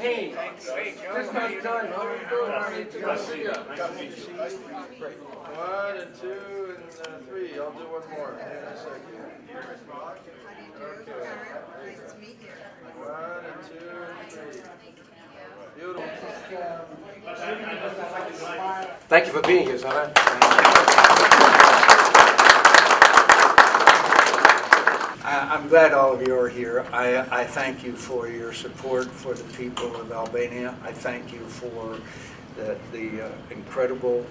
campaign. Just about done. How are you doing? Nice to see you. Great. 1 and 2 and 3. I'll do one more. Hang on a second. Okay. Nice to meet you. 1 and 2 and 3. Beautiful. Thank you for being here, Sarah. I'm glad all of you are here. I thank you for your support for the people of Albania. I thank you for the incredible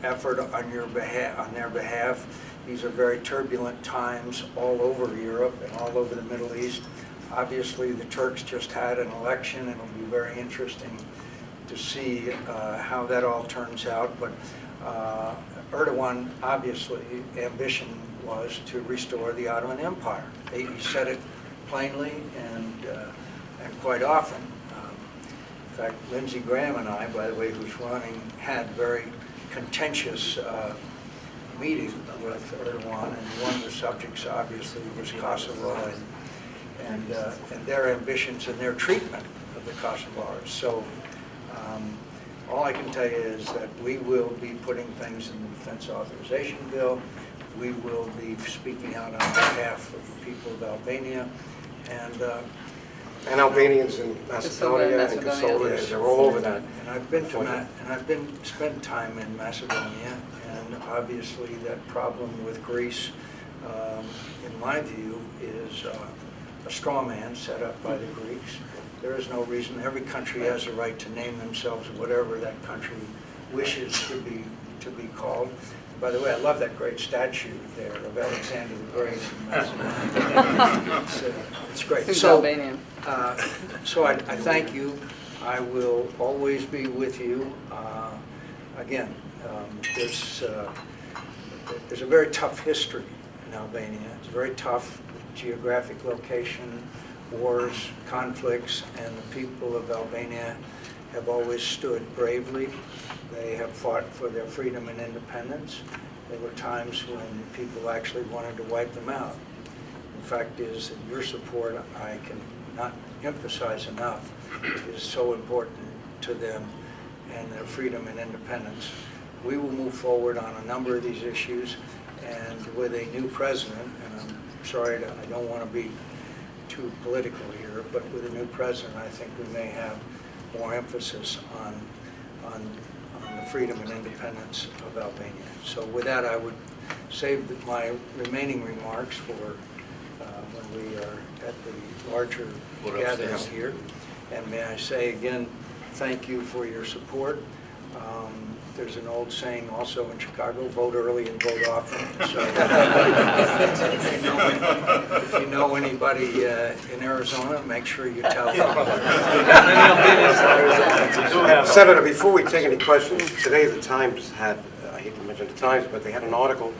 effort on your behalf, on their behalf. These are very turbulent times all over Europe and all over the Middle East. Obviously, the Turks just had an election, and it'll be very interesting to see how that all turns out. But Erdogan, obviously, ambition was to restore the Ottoman Empire. He said it plainly and quite often. In fact, Lindsey Graham and I, by the way, who's running, had very contentious meeting with Erdogan, and one of the subjects, obviously, was Kosovo and their ambitions and their treatment of the Kosovars. So all I can tell you is that we will be putting things in the Defense Authorization Bill. We will be speaking out on behalf of the people of Albania and Albanians in Macedonia and Kosovo. Yes. They're all over that. And I've been spent time in Macedonia, and obviously that problem with Greece, in my view, is a straw man set up by the Greeks. There is no reason. Every country has a right to name themselves whatever that country wishes to be called. By the way, I love that great statue there of Alexander the Great in Macedonia. It's great. Who's So, Albanian? so I thank you. I will always be with you. Again, there's a very tough history in Albania. It's very tough geographic location, wars, conflicts, and the people of Albania have always stood bravely. They have fought for their freedom and independence. There were times when people actually wanted to wipe them out. The fact is that your support, I can not emphasize enough, is so important to them and their freedom and independence. We will move forward on a number of these issues, and with a new president, and I'm sorry, I don't want to be too political here, but with a new president, I think we may have more emphasis on the freedom and independence of Albania. So with that, I would save my remaining remarks for when we are at the larger gathering here. And may I say again, thank you for your support. There's an old saying also in Chicago, vote early and vote often. So if you know anybody in Arizona, make sure you tell them. Senator, before we take any questions, today the Times had, I hate to mention the Times, but they had an article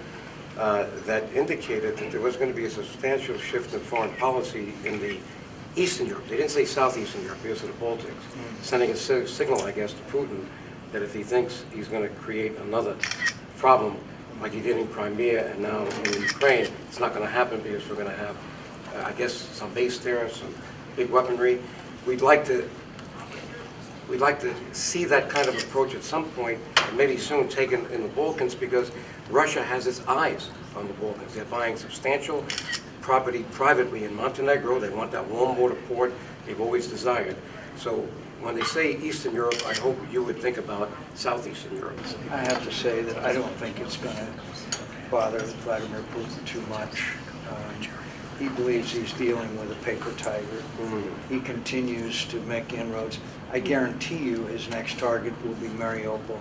that indicated that there was going to be a substantial shift in foreign policy in the Eastern Europe. They didn't say Southeastern Europe, because of the Baltics, sending a signal, I guess, to Putin that if he thinks he's going to create another problem like he did in Crimea and now in Ukraine, it's not going to happen because we're going to have, I guess, some base there, some big weaponry. We'd like to see that kind of approach at some point, and maybe soon taken in the Balkans, because Russia has its eyes on the Balkans. They're buying substantial property privately in Montenegro. They want that warm water port they've always desired. So when they say Eastern Europe, I hope you would think about Southeastern Europe. I have to say that I don't think it's going to bother Vladimir Putin too much. He believes he's dealing with a paper tiger. He continues to make inroads. I guarantee you his next target will be Mariupol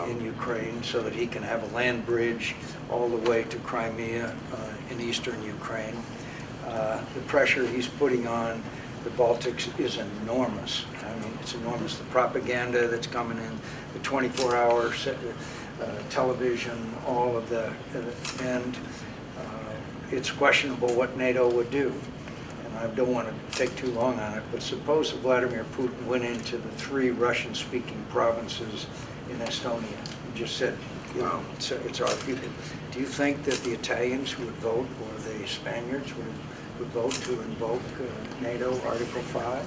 in Ukraine, so that he can have a land bridge all the way to Crimea in eastern Ukraine. The pressure he's putting on the Baltics is enormous. I mean, it's enormous. The propaganda that's coming in, the 24-hour television, all of the, and it's questionable what NATO would do. And I don't want to take too long on it, but suppose that Vladimir Putin went into the 3 Russian-speaking provinces in Estonia and just said, you know, it's our people. Do you think that the Italians would vote, or the Spaniards would would vote to invoke NATO Article 5.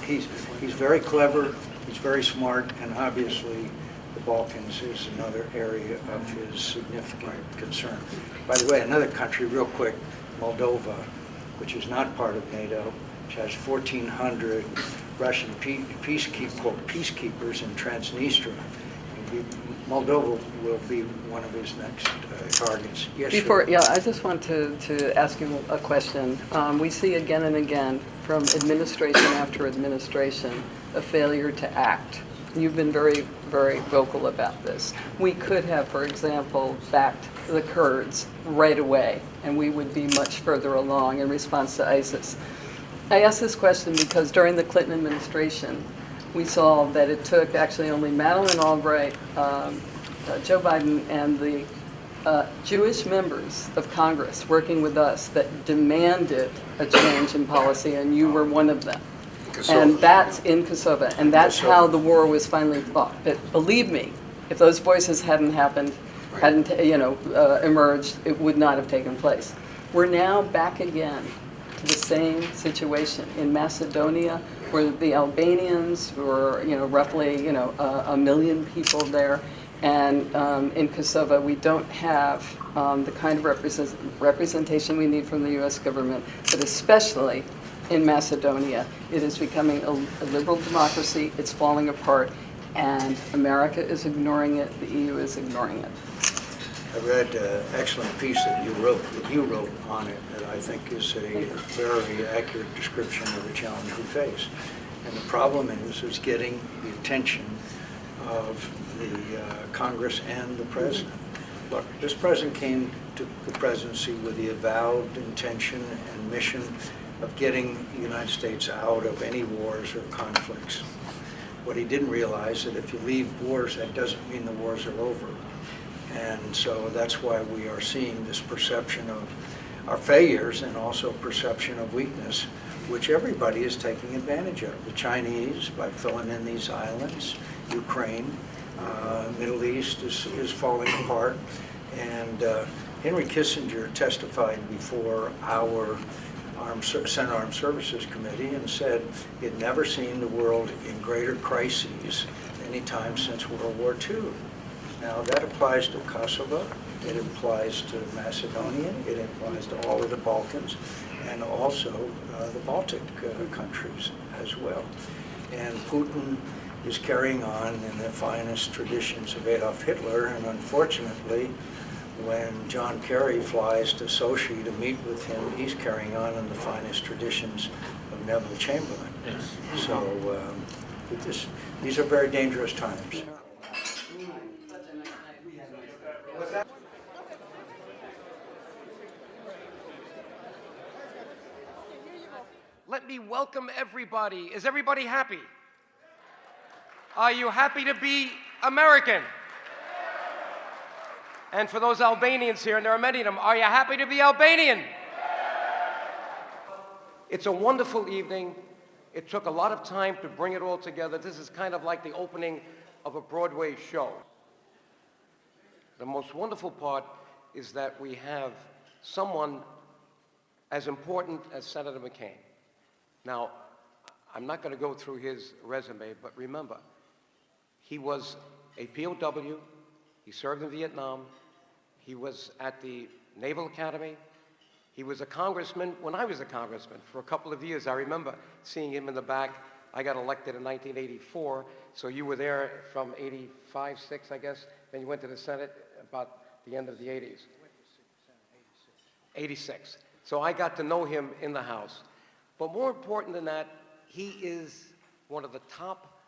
He's very clever, he's very smart, and obviously the Balkans is another area of his significant concern. By the way, another country, real quick, Moldova, which is not part of NATO, which has 1,400 Russian peacekeepers in Transnistria. Moldova will be one of his next targets. Yes, Yeah, I just want to ask you a question. We see again and again from administration after administration a failure to act. You've been very, very vocal about this. We could have, for example, backed the Kurds right away, and we would be much further along in response to ISIS. I ask this question because during the Clinton administration, we saw that it took actually only Madeleine Albright, Joe Biden, and the Jewish members of Congress working with us that demanded a change in policy, and you were one of them. And that's in Kosovo, and that's how the war was finally fought. But believe me, if those voices hadn't happened, hadn't emerged, it would not have taken place. We're now back again to the same situation in Macedonia, where the Albanians were, roughly, 1 million people there, and in Kosovo we don't have the kind of representation we need from the U.S. government, but especially in Macedonia, it is becoming a liberal democracy. It's falling apart, and America is ignoring it. The EU is ignoring it. I read an excellent piece that you wrote on it that I think is a very accurate description of the challenge we face. And the problem is getting the attention of the Congress and the President. Look, this President came to the presidency with the avowed intention and mission of getting the United States out of any wars or conflicts. What he didn't realize is that if you leave wars, that doesn't mean the wars are over. And so that's why we are seeing this perception of our failures and also perception of weakness, which everybody is taking advantage of. The Chinese, by filling in these islands, Ukraine, Middle East is falling apart. And Henry Kissinger testified before our Senate Armed Services Committee and said he'd never seen the world in greater crises any time since World War II. Now that applies to Kosovo, it applies to Macedonia, it applies to all of the Balkans, and also the Baltic countries as well. And Putin is carrying on in the finest traditions of Adolf Hitler, and unfortunately, when John Kerry flies to Sochi to meet with him, he's carrying on in the finest traditions of Neville Chamberlain. Yes. So these are very dangerous times. Let me welcome everybody. Is everybody happy? Are you happy to be American? And for those Albanians here, and there are many of them, are you happy to be Albanian? It's a wonderful evening. It took a lot of time to bring it all together. This is kind of like the opening of a Broadway show. The most wonderful part is that we have someone as important as Senator McCain. Now, I'm not going to go through his resume, but remember, he was a POW, he served in Vietnam, he was at the Naval Academy, he was a congressman when I was a congressman for a couple of years. I remember seeing him in the back. I got elected in 1984, so you were there from 85, 6, I guess, then you went to the Senate about the end of the 80s. 86. So I got to know him in the House. But more important than that, he is one of the top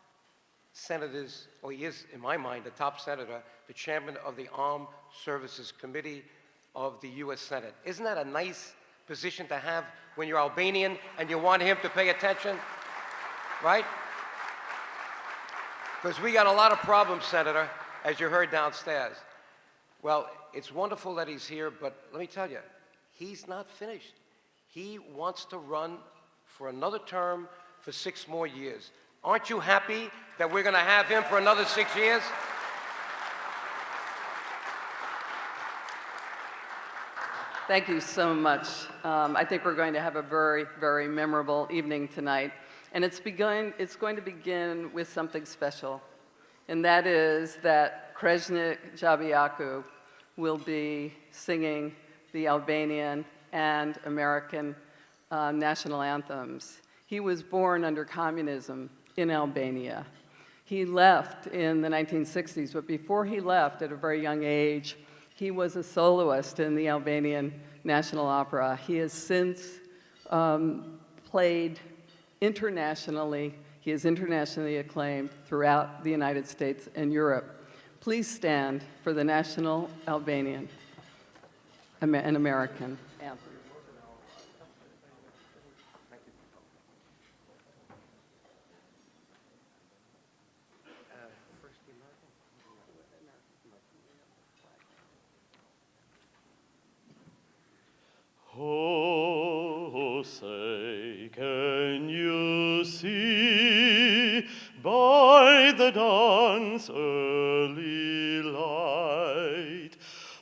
senators, or he is, in my mind, the top senator, the chairman of the Armed Services Committee of the U.S. Senate. Isn't that a nice position to have when you're Albanian and you want him to pay attention? Right? Because we got a lot of problems, Senator, as you heard downstairs. Well, it's wonderful that he's here, but let me tell you, he's not finished. He wants to run for another term for 6 more years. Aren't you happy that we're going to have him for another 6 years? Thank you so much. I think we're going to have a very, very memorable evening tonight. And it's going to begin with something special. And that is that Krešnik Jabiaku will be singing the Albanian and American national anthems. He was born under communism in Albania. He left in the 1960s, but before he left at a very young age, he was a soloist in the Albanian National Opera. He has since played internationally. He is internationally acclaimed throughout the United States and Europe. Please stand for the national Albanian and American anthem. Oh, say, can you see by the dawn's early light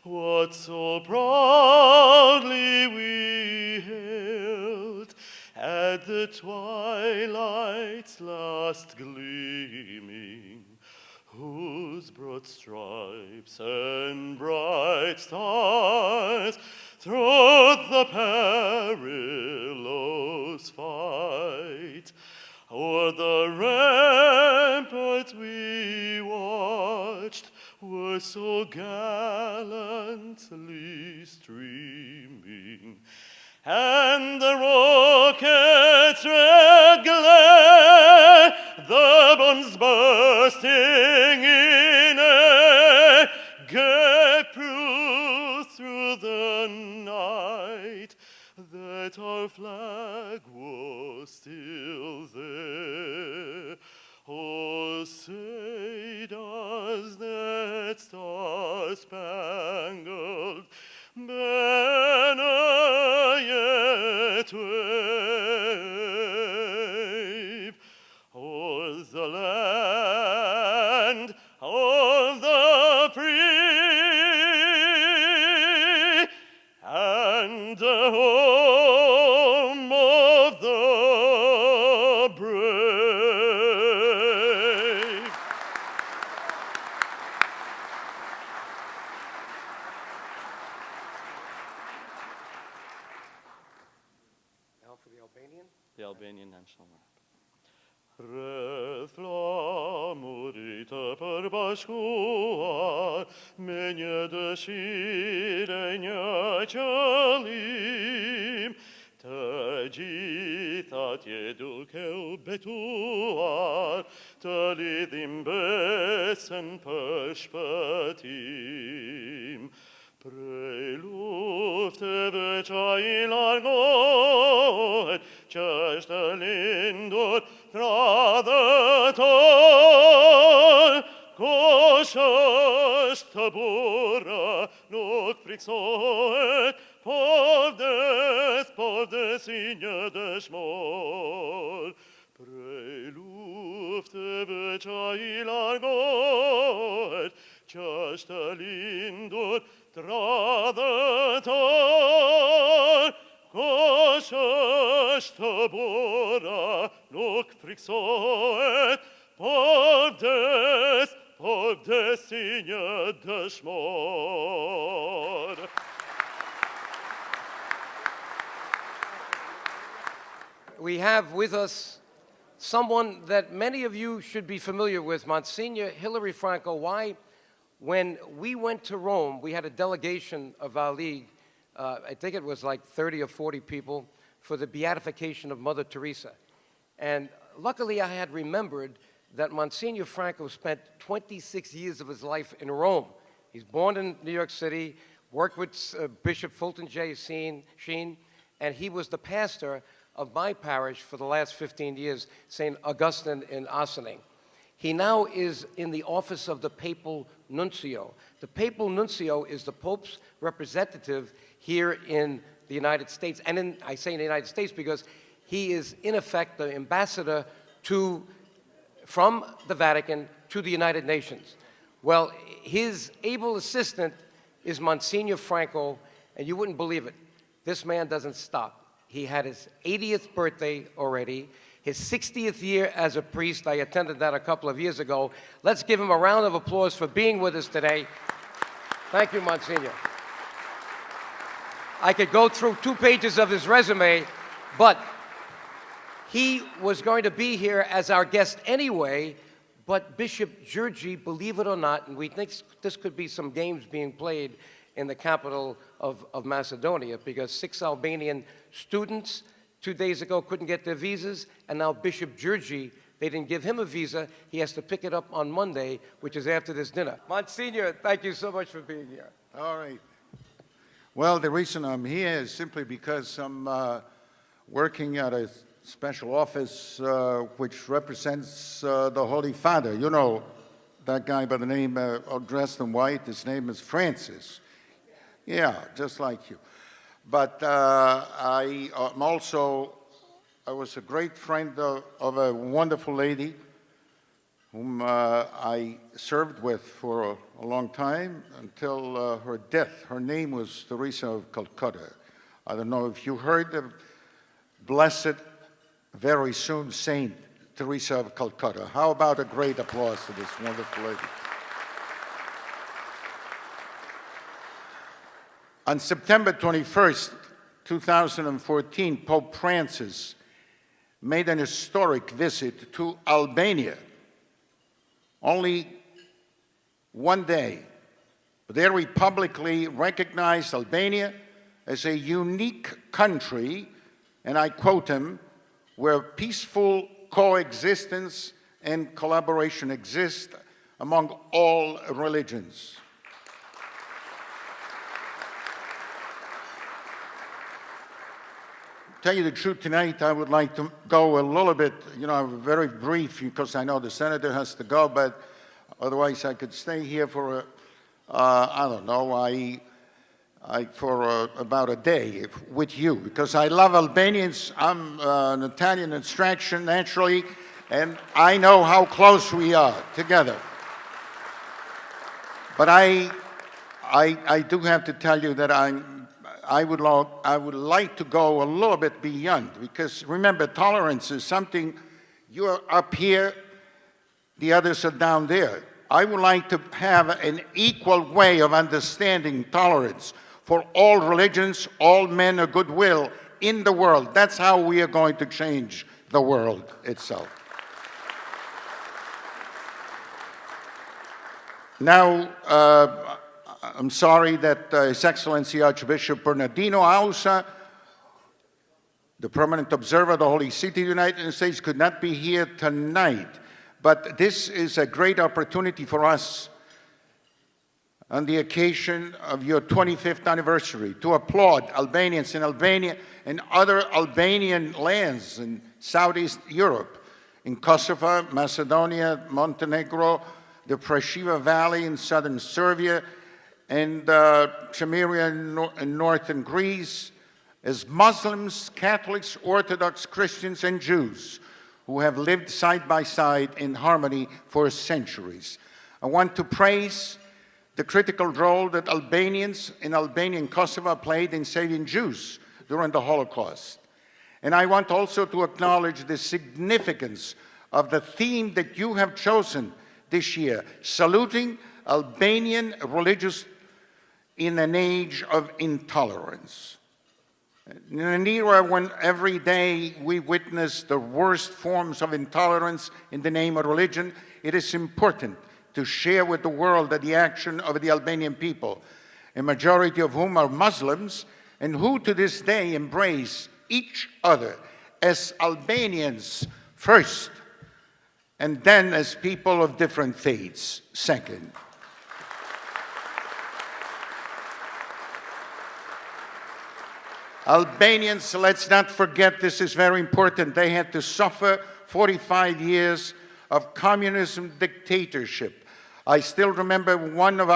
what so proudly we hailed at the twilight's last gleaming, whose broad stripes and bright stars through the perilous fight o'er the ramparts we watched were so gallantly streaming, and the rocket's red glare, the bombs bursting in air, gave proof through the night that our flag was still there. Oh, say does that star-spangled banner yet wave o'er the land of the free and the home of the brave? Now for the Albanian. The Albanian national rap. Rreth flamurit të përbashkuar me një dëshirë e një qëllim, të gjitha tje duke u betuar, të lidhim besën për shpëtim. Prej lufteve që I largohet, që është lindur tradhëtor, kush është të burra, nuk friksohet, po vdes I një dëshmor. Prej lufteve që I largohet, që është lindur tradhëtor, kush është të burra, nuk friksohet, po vdes I një dëshmor. We have with us someone that many of you should be familiar with, Monsignor Hilary Franco. Why? When we went to Rome, we had a delegation of our league, I think it was like 30 or 40 people, for the beatification of Mother Teresa. And luckily I had remembered that Monsignor Franco spent 26 years of his life in Rome. He's born in New York City, worked with Bishop Fulton J. Sheen, and he was the pastor of my parish for the last 15 years, St. Augustine in Ossining. He now is in the office of the Papal Nuncio. The Papal Nuncio is the Pope's representative here in the United States. And I say in the United States because he is, in effect, the ambassador from the Vatican to the United Nations. Well, his able assistant is Monsignor Franco, And you wouldn't believe it. This man doesn't stop. He had his 80th birthday already, his 60th year as a priest. I attended that a couple of years ago. Let's give him a round of applause for being with us today. Thank you, Monsignor. I could go through 2 pages of his resume, but he was going to be here as our guest anyway, but Bishop Georgi, believe it or not, and we think this could be some games being played in the capital of Macedonia, because 6 Albanian students 2 days ago couldn't get their visas, and now Bishop Georgi, they didn't give him a visa. He has to pick it up on Monday, which is after this dinner. Monsignor, thank you so much for being here. All right. Well, the reason I'm here is simply because I'm working at a special office which represents the Holy Father. You know, that guy by the name dressed in white, his name is Francis. Yeah, just like you. But I was a great friend of a wonderful lady whom I served with for a long time until her death. Her name was Teresa of Calcutta. I don't know if you heard of Blessed, very soon Saint Teresa of Calcutta. How about a great applause to this wonderful lady? On September 21st, 2014, Pope Francis made an historic visit to Albania. Only one day. There he publicly recognized Albania as a unique country, and I quote him, where peaceful coexistence and collaboration exist among all religions. To tell you the truth, tonight I would like to go a little bit, very brief, because I know the senator has to go, but otherwise I could stay here for, for about a day with you, because I love Albanians. I'm an Italian extraction, naturally, and I know how close we are together. But I do have to tell you that I would like to go a little bit beyond, because remember, tolerance is something, you're up here, the others are down there. I would like to have an equal way of understanding tolerance for all religions, all men of goodwill in the world. That's how we are going to change the world itself. Now, I'm sorry that His Excellency Archbishop Bernardino Ausa, the permanent observer of the Holy City of the United States, could not be here tonight. But this is a great opportunity for us on the occasion of your 25th anniversary to applaud Albanians in Albania and other Albanian lands in Southeast Europe, in Kosovo, Macedonia, Montenegro, the Preševa Valley in southern Serbia, and Chameria in northern Greece, as Muslims, Catholics, Orthodox Christians, and Jews who have lived side by side in harmony for centuries. I want to praise the critical role that Albanians in Albania and Kosovo played in saving Jews during the Holocaust. And I want also to acknowledge the significance of the theme that you have chosen this year, saluting Albanian religious in an age of intolerance. In an era when every day we witness the worst forms of intolerance in the name of religion, it is important to share with the world the action of the Albanian people, a majority of whom are Muslims, and who to this day embrace each other as Albanians first, and then as people of different faiths second. Albanians, let's not forget, this is very important, they had to suffer 45 years of communism dictatorship. I still remember one of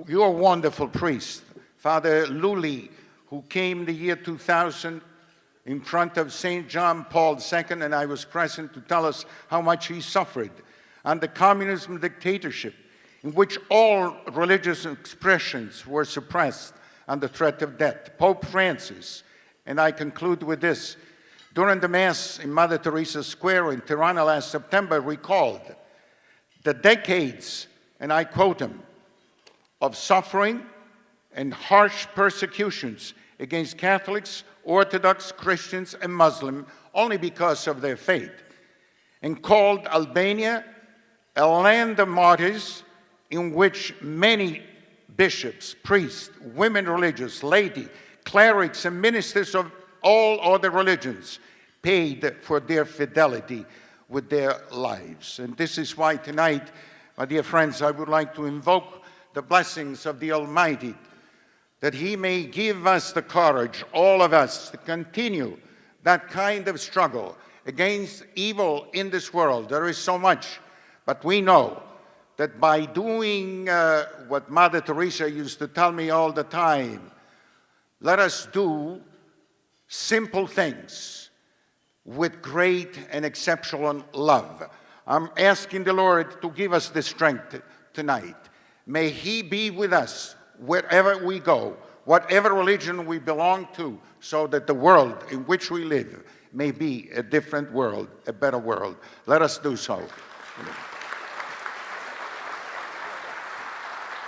your wonderful priests, Father Luli, who came the year 2000 in front of St. John Paul II, and I was present to tell us how much he suffered under communism dictatorship, in which all religious expressions were suppressed under threat of death. Pope Francis, and I conclude with this, during the Mass in Mother Teresa Square in Tirana last September, recalled the decades, and I quote him, of suffering and harsh persecutions against Catholics, Orthodox, Christians, and Muslims only because of their faith, and called Albania a land of martyrs in which many bishops, priests, women religious, laity, clerics, and ministers of all other religions paid for their fidelity with their lives. And this is why tonight, my dear friends, I would like to invoke the blessings of the Almighty, that He may give us the courage, all of us, to continue that kind of struggle against evil in this world. There is so much, but we know that by doing what Mother Teresa used to tell me all the time, let us do simple things with great and exceptional love. I'm asking the Lord to give us the strength tonight. May He be with us wherever we go, whatever religion we belong to, so that the world in which we live may be a different world, a better world. Let us do so.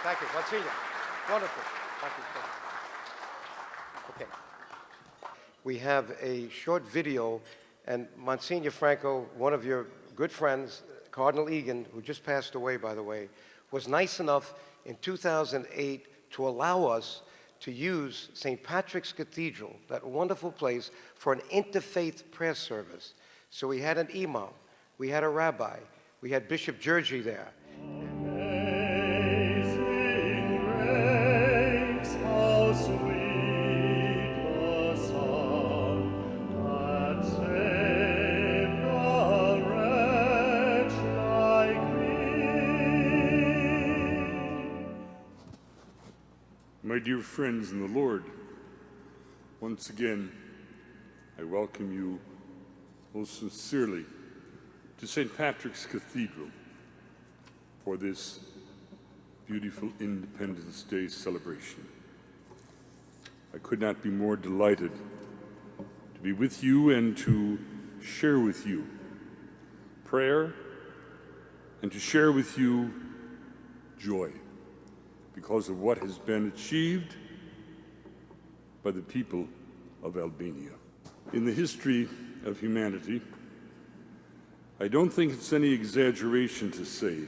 Thank you. Monsignor. Wonderful. Thank you so much. Okay. We have a short video, and Monsignor Franco, one of your good friends, Cardinal Egan, who just passed away, by the way, was nice enough in 2008 to allow us to use St. Patrick's Cathedral, that wonderful place, for an interfaith prayer service. So we had an imam, we had a rabbi, we had Bishop Georgi there. My dear friends in the Lord, once again, I welcome you most sincerely to St. Patrick's Cathedral for this beautiful Independence Day celebration. I could not be more delighted to be with you and to share with you prayer and to share with you joy, because of what has been achieved by the people of Albania. In the history of humanity, I don't think it's any exaggeration to say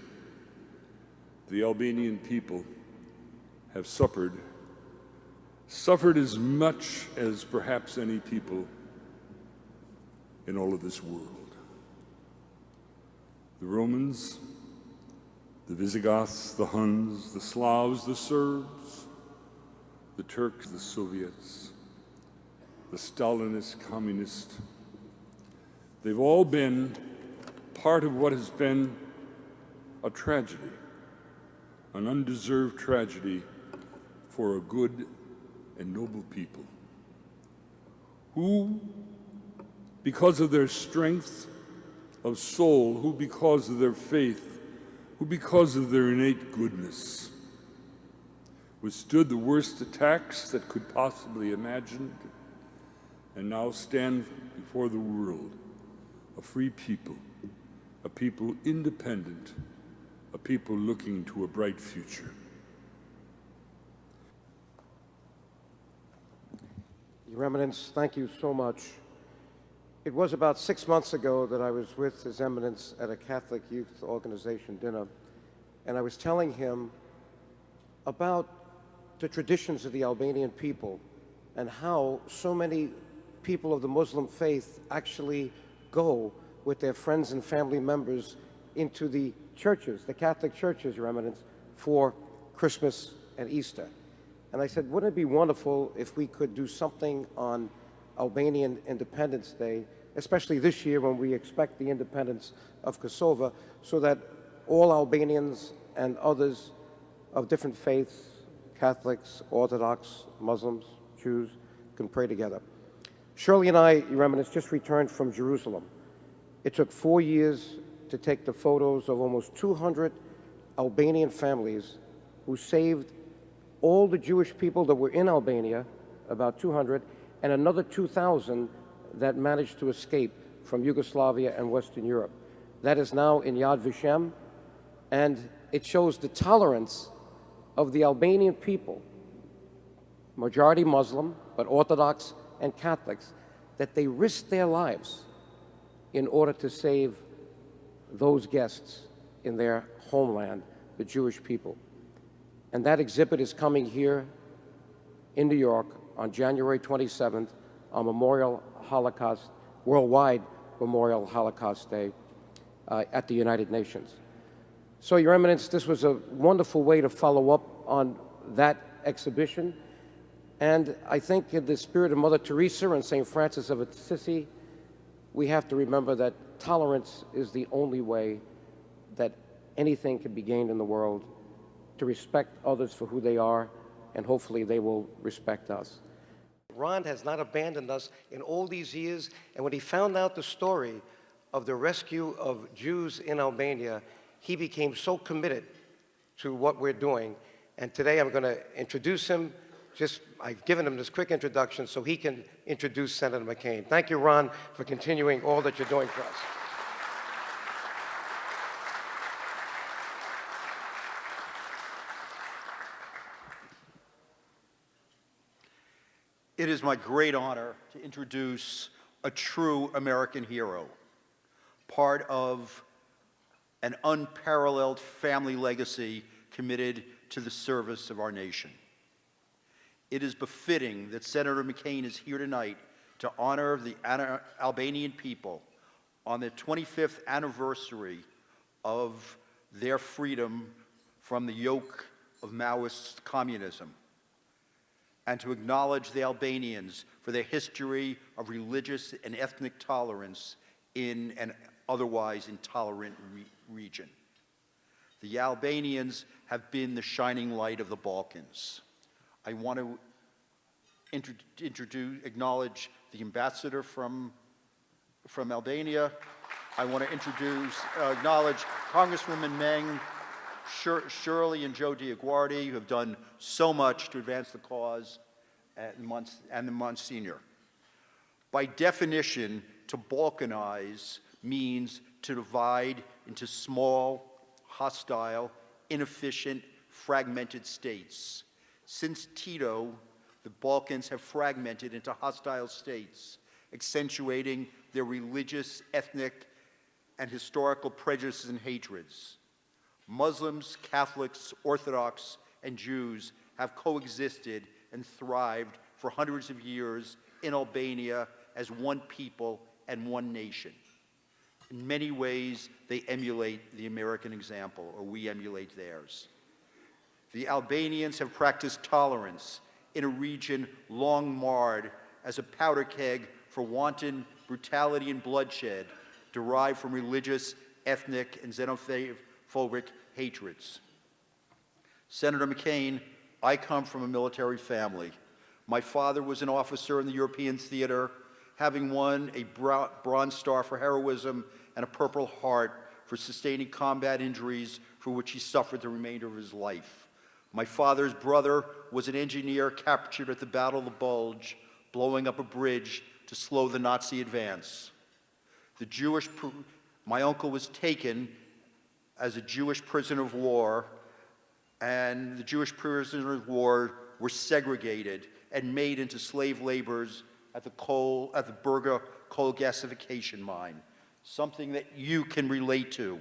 the Albanian people have suffered as much as perhaps any people in all of this world. The Romans, the Visigoths, the Huns, the Slavs, the Serbs, the Turks, the Soviets, the Stalinist, communist, they've all been part of what has been a tragedy, an undeserved tragedy for a good and noble people, who, because of their strength of soul, who because of their faith, who because of their innate goodness withstood the worst attacks that could possibly imagined, and now stand before the world a free people, a people independent, a people looking to a bright future. Your Eminence, thank you so much. It was about 6 months ago that I was with His Eminence at a Catholic Youth Organization dinner, and I was telling him about the traditions of the Albanian people and how so many people of the Muslim faith actually go with their friends and family members into the churches, the Catholic churches, Your Eminence, for Christmas and Easter. And I said, wouldn't it be wonderful if we could do something on Albanian Independence Day, especially this year when we expect the independence of Kosovo, so that all Albanians and others of different faiths, Catholics, Orthodox, Muslims, Jews, can pray together. Shirley and I, Your Eminence, just returned from Jerusalem. It took 4 years to take the photos of almost 200 Albanian families who saved all the Jewish people that were in Albania, about 200, and another 2,000 that managed to escape from Yugoslavia and Western Europe. That is now in Yad Vashem, and it shows the tolerance of the Albanian people, majority Muslim, but Orthodox and Catholics, that they risked their lives in order to save those guests in their homeland, the Jewish people. And that exhibit is coming here in New York on January 27th on Worldwide Memorial Holocaust Day at the United Nations. So, Your Eminence, this was a wonderful way to follow up on that exhibition. And I think in the spirit of Mother Teresa and St. Francis of Assisi, we have to remember that tolerance is the only way that anything can be gained in the world, to respect others for who they are, and hopefully they will respect us. Ron has not abandoned us in all these years, and when he found out the story of the rescue of Jews in Albania, he became so committed to what we're doing. And today I'm going to introduce him. I've given him this quick introduction so he can introduce Senator McCain. Thank you, Ron, for continuing all that you're doing for us. It is my great honor to introduce a true American hero, part of an unparalleled family legacy committed to the service of our nation. It is befitting that Senator McCain is here tonight to honor the Albanian people on the 25th anniversary of their freedom from the yoke of Maoist communism, and to acknowledge the Albanians for their history of religious and ethnic tolerance in an otherwise intolerant region. The Albanians have been the shining light of the Balkans. I want to acknowledge the ambassador from Albania. I want to acknowledge Congresswoman Meng, Shirley and Joe DioGuardi, who have done so much to advance the cause, and the Monsignor. By definition, to balkanize means to divide into small, hostile, inefficient, fragmented states. Since Tito, the Balkans have fragmented into hostile states, accentuating their religious, ethnic, and historical prejudices and hatreds. Muslims, Catholics, Orthodox, and Jews have coexisted and thrived for hundreds of years in Albania as one people and one nation. In many ways, they emulate the American example, or we emulate theirs. The Albanians have practiced tolerance in a region long marred as a powder keg for wanton brutality and bloodshed derived from religious, ethnic, and xenophobic hatreds. Senator McCain, I come from a military family. My father was an officer in the European theater, having won a Bronze Star for heroism and a Purple Heart for sustaining combat injuries for which he suffered the remainder of his life. My father's brother was an engineer captured at the Battle of the Bulge, blowing up a bridge to slow the Nazi advance. My uncle was taken as a Jewish prisoner of war, and the Jewish prisoners of war were segregated and made into slave laborers at the Berga coal gasification mine, something that you can relate to.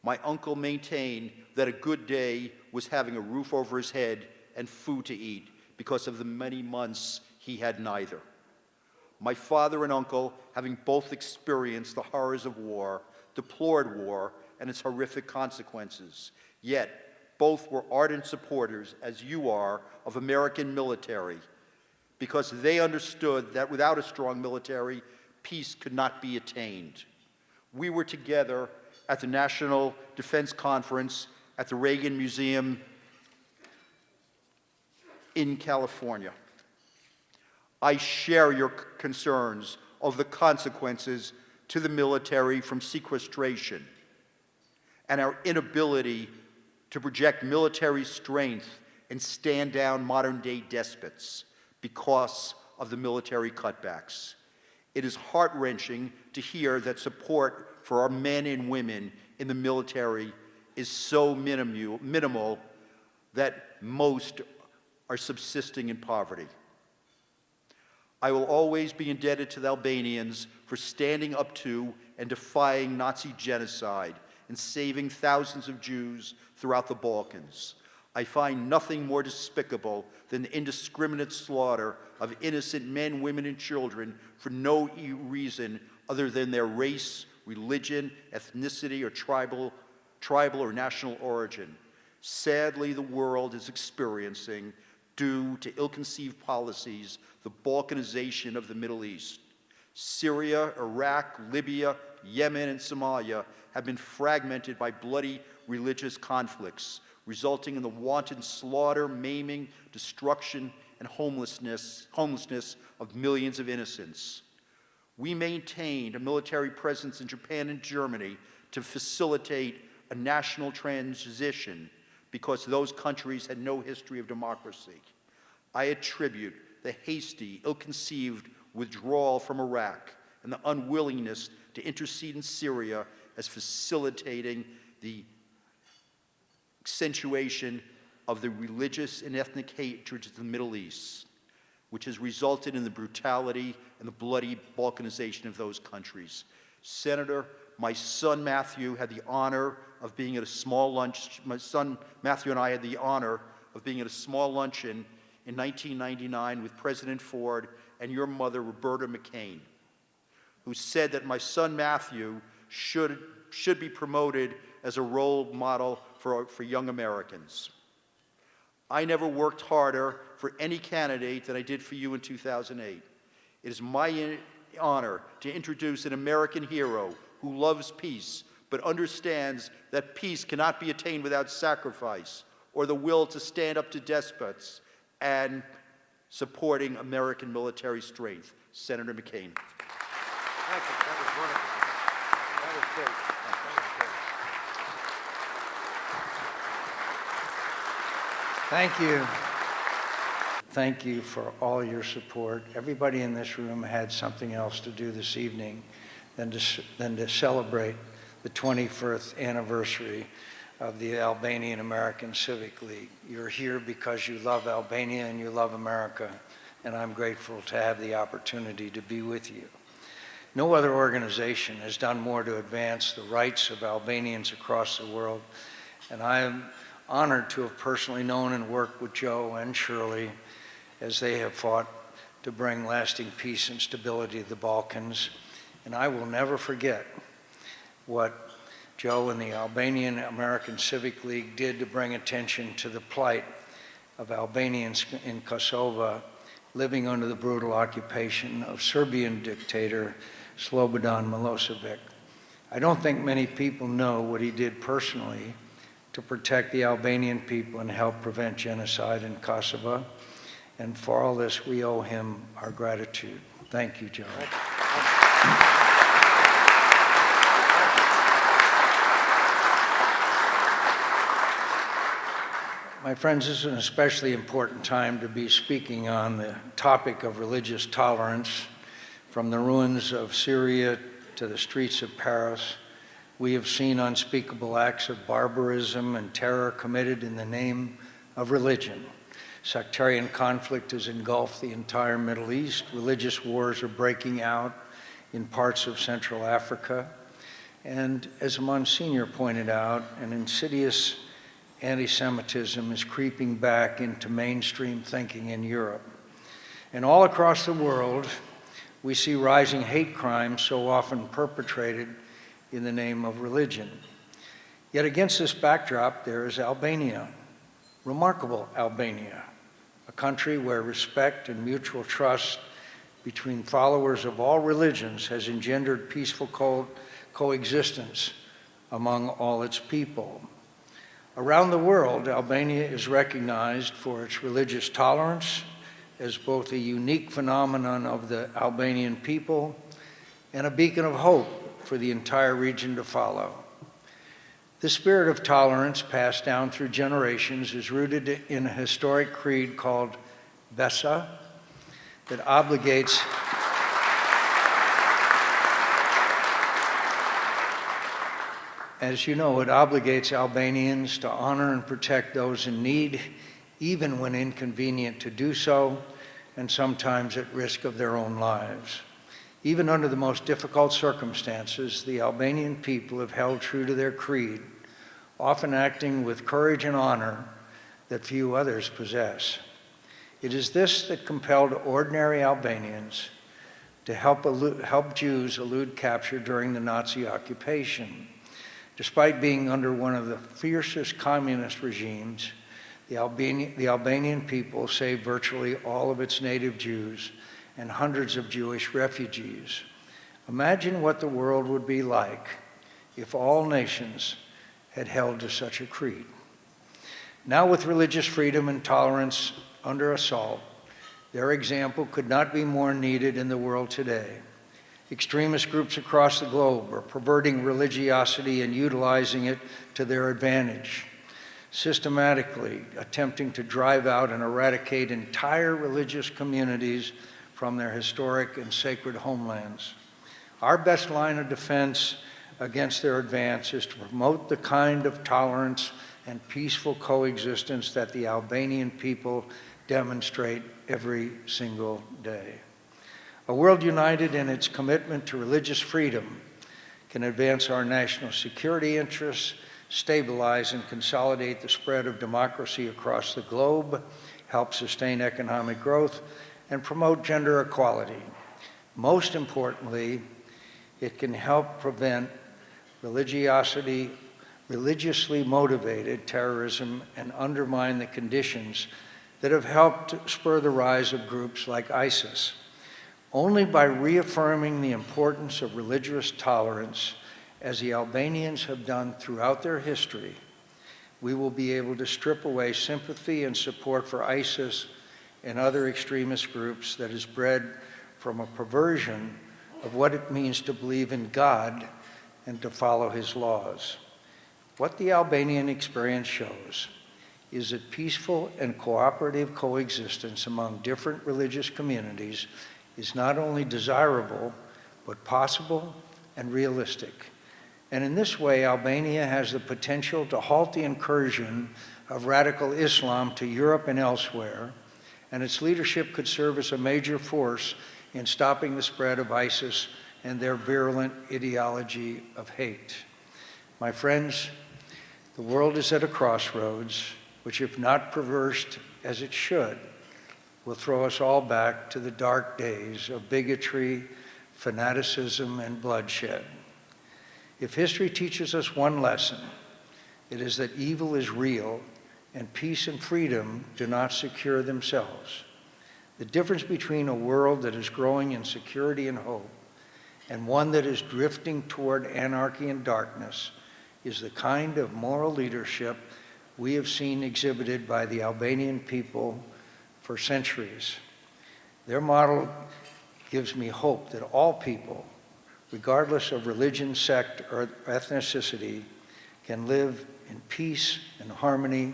My uncle maintained that a good day was having a roof over his head and food to eat because of the many months he had neither. My father and uncle, having both experienced the horrors of war, deplored war and its horrific consequences, yet both were ardent supporters, as you are, of American military, because they understood that without a strong military, peace could not be attained. We were together at the National Defense Conference at the Reagan Museum in California. I share your concerns of the consequences to the military from sequestration and our inability to project military strength and stand down modern-day despots because of the military cutbacks. It is heart-wrenching to hear that support for our men and women in the military is so minimal that most are subsisting in poverty. I will always be indebted to the Albanians for standing up to and defying Nazi genocide and saving thousands of Jews throughout the Balkans. I find nothing more despicable than the indiscriminate slaughter of innocent men, women, and children for no reason other than their race, religion, ethnicity, or tribal or national origin. Sadly, the world is experiencing, due to ill-conceived policies, the Balkanization of the Middle East. Syria, Iraq, Libya, Yemen, and Somalia have been fragmented by bloody religious conflicts, resulting in the wanton slaughter, maiming, destruction, and homelessness of millions of innocents. We maintained a military presence in Japan and Germany to facilitate a national transition because those countries had no history of democracy. I attribute the hasty, ill-conceived withdrawal from Iraq and the unwillingness to intercede in Syria as facilitating the accentuation of the religious and ethnic hatred of the Middle East, which has resulted in the brutality and the bloody Balkanization of those countries. Senator, my son Matthew had the honor of being at a small lunch. My son Matthew and I had the honor of being at a small luncheon in 1999 with President Ford and your mother, Roberta McCain, who said that my son Matthew should be promoted as a role model for young Americans. I never worked harder for any candidate than I did for you in 2008. It is my honor to introduce an American hero who loves peace, but understands that peace cannot be attained without sacrifice or the will to stand up to despots and supporting American military strength. Senator McCain. Thank you. That was wonderful. That was great. Thank you. Thank you for all your support. Everybody in this room had something else to do this evening than to celebrate the 21st anniversary of the Albanian American Civic League. You're here because you love Albania and you love America, and I'm grateful to have the opportunity to be with you. No other organization has done more to advance the rights of Albanians across the world, and I am honored to have personally known and worked with Joe and Shirley as they have fought to bring lasting peace and stability to the Balkans. And I will never forget what Joe and the Albanian American Civic League did to bring attention to the plight of Albanians in Kosovo living under the brutal occupation of Serbian dictator Slobodan Milosevic. I don't think many people know what he did personally to protect the Albanian people and help prevent genocide in Kosovo. And for all this, we owe him our gratitude. Thank you, Joe. My friends, this is an especially important time to be speaking on the topic of religious tolerance. From the ruins of Syria to the streets of Paris, we have seen unspeakable acts of barbarism and terror committed in the name of religion. Sectarian conflict has engulfed the entire Middle East. Religious wars are breaking out in parts of Central Africa. And as Monsignor pointed out, an insidious anti-Semitism is creeping back into mainstream thinking in Europe. And all across the world, we see rising hate crimes so often perpetrated in the name of religion. Yet against this backdrop, there is Albania, remarkable Albania, a country where respect and mutual trust between followers of all religions has engendered peaceful coexistence among all its people. Around the world, Albania is recognized for its religious tolerance as both a unique phenomenon of the Albanian people and a beacon of hope for the entire region to follow. The spirit of tolerance passed down through generations is rooted in a historic creed called Vesa that obligates As you know, it obligates Albanians to honor and protect those in need, even when inconvenient to do so, and sometimes at risk of their own lives. Even under the most difficult circumstances, the Albanian people have held true to their creed, often acting with courage and honor that few others possess. It is this that compelled ordinary Albanians to help Jews elude capture during the Nazi occupation. Despite being under one of the fiercest communist regimes, the Albanian people saved virtually all of its native Jews and hundreds of Jewish refugees. Imagine what the world would be like if all nations had held to such a creed. Now, with religious freedom and tolerance under assault, their example could not be more needed in the world today. Extremist groups across the globe are perverting religiosity and utilizing it to their advantage, systematically attempting to drive out and eradicate entire religious communities from their historic and sacred homelands. Our best line of defense against their advance is to promote the kind of tolerance and peaceful coexistence that the Albanian people demonstrate every single day. A world united in its commitment to religious freedom can advance our national security interests, stabilize and consolidate the spread of democracy across the globe, help sustain economic growth, and promote gender equality. Most importantly, it can help prevent religiously motivated terrorism and undermine the conditions that have helped spur the rise of groups like ISIS. Only by reaffirming the importance of religious tolerance, as the Albanians have done throughout their history, we will be able to strip away sympathy and support for ISIS and other extremist groups that is bred from a perversion of what it means to believe in God and to follow his laws. What the Albanian experience shows is that peaceful and cooperative coexistence among different religious communities is not only desirable, but possible and realistic. And in this way, Albania has the potential to halt the incursion of radical Islam to Europe and elsewhere, and its leadership could serve as a major force in stopping the spread of ISIS and their virulent ideology of hate. My friends, the world is at a crossroads, which, if not traversed as it should, will throw us all back to the dark days of bigotry, fanaticism, and bloodshed. If history teaches us one lesson, it is that evil is real and peace and freedom do not secure themselves. The difference between a world that is growing in security and hope and one that is drifting toward anarchy and darkness is the kind of moral leadership we have seen exhibited by the Albanian people for centuries. Their model gives me hope that all people, regardless of religion, sect, or ethnicity, can live in peace and harmony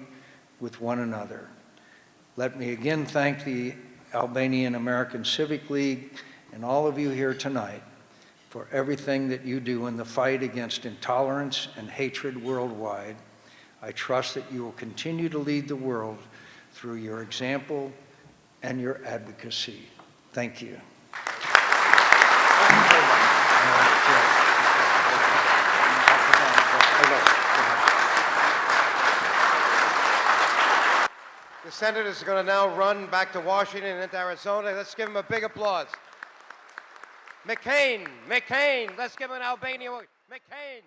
with one another. Let me again thank the Albanian American Civic League and all of you here tonight for everything that you do in the fight against intolerance and hatred worldwide. I trust that you will continue to lead the world through your example and your advocacy. Thank you. The senators are going to now run back to Washington and into Arizona. Let's give them a big applause. McCain, let's give an Albanian. McCain.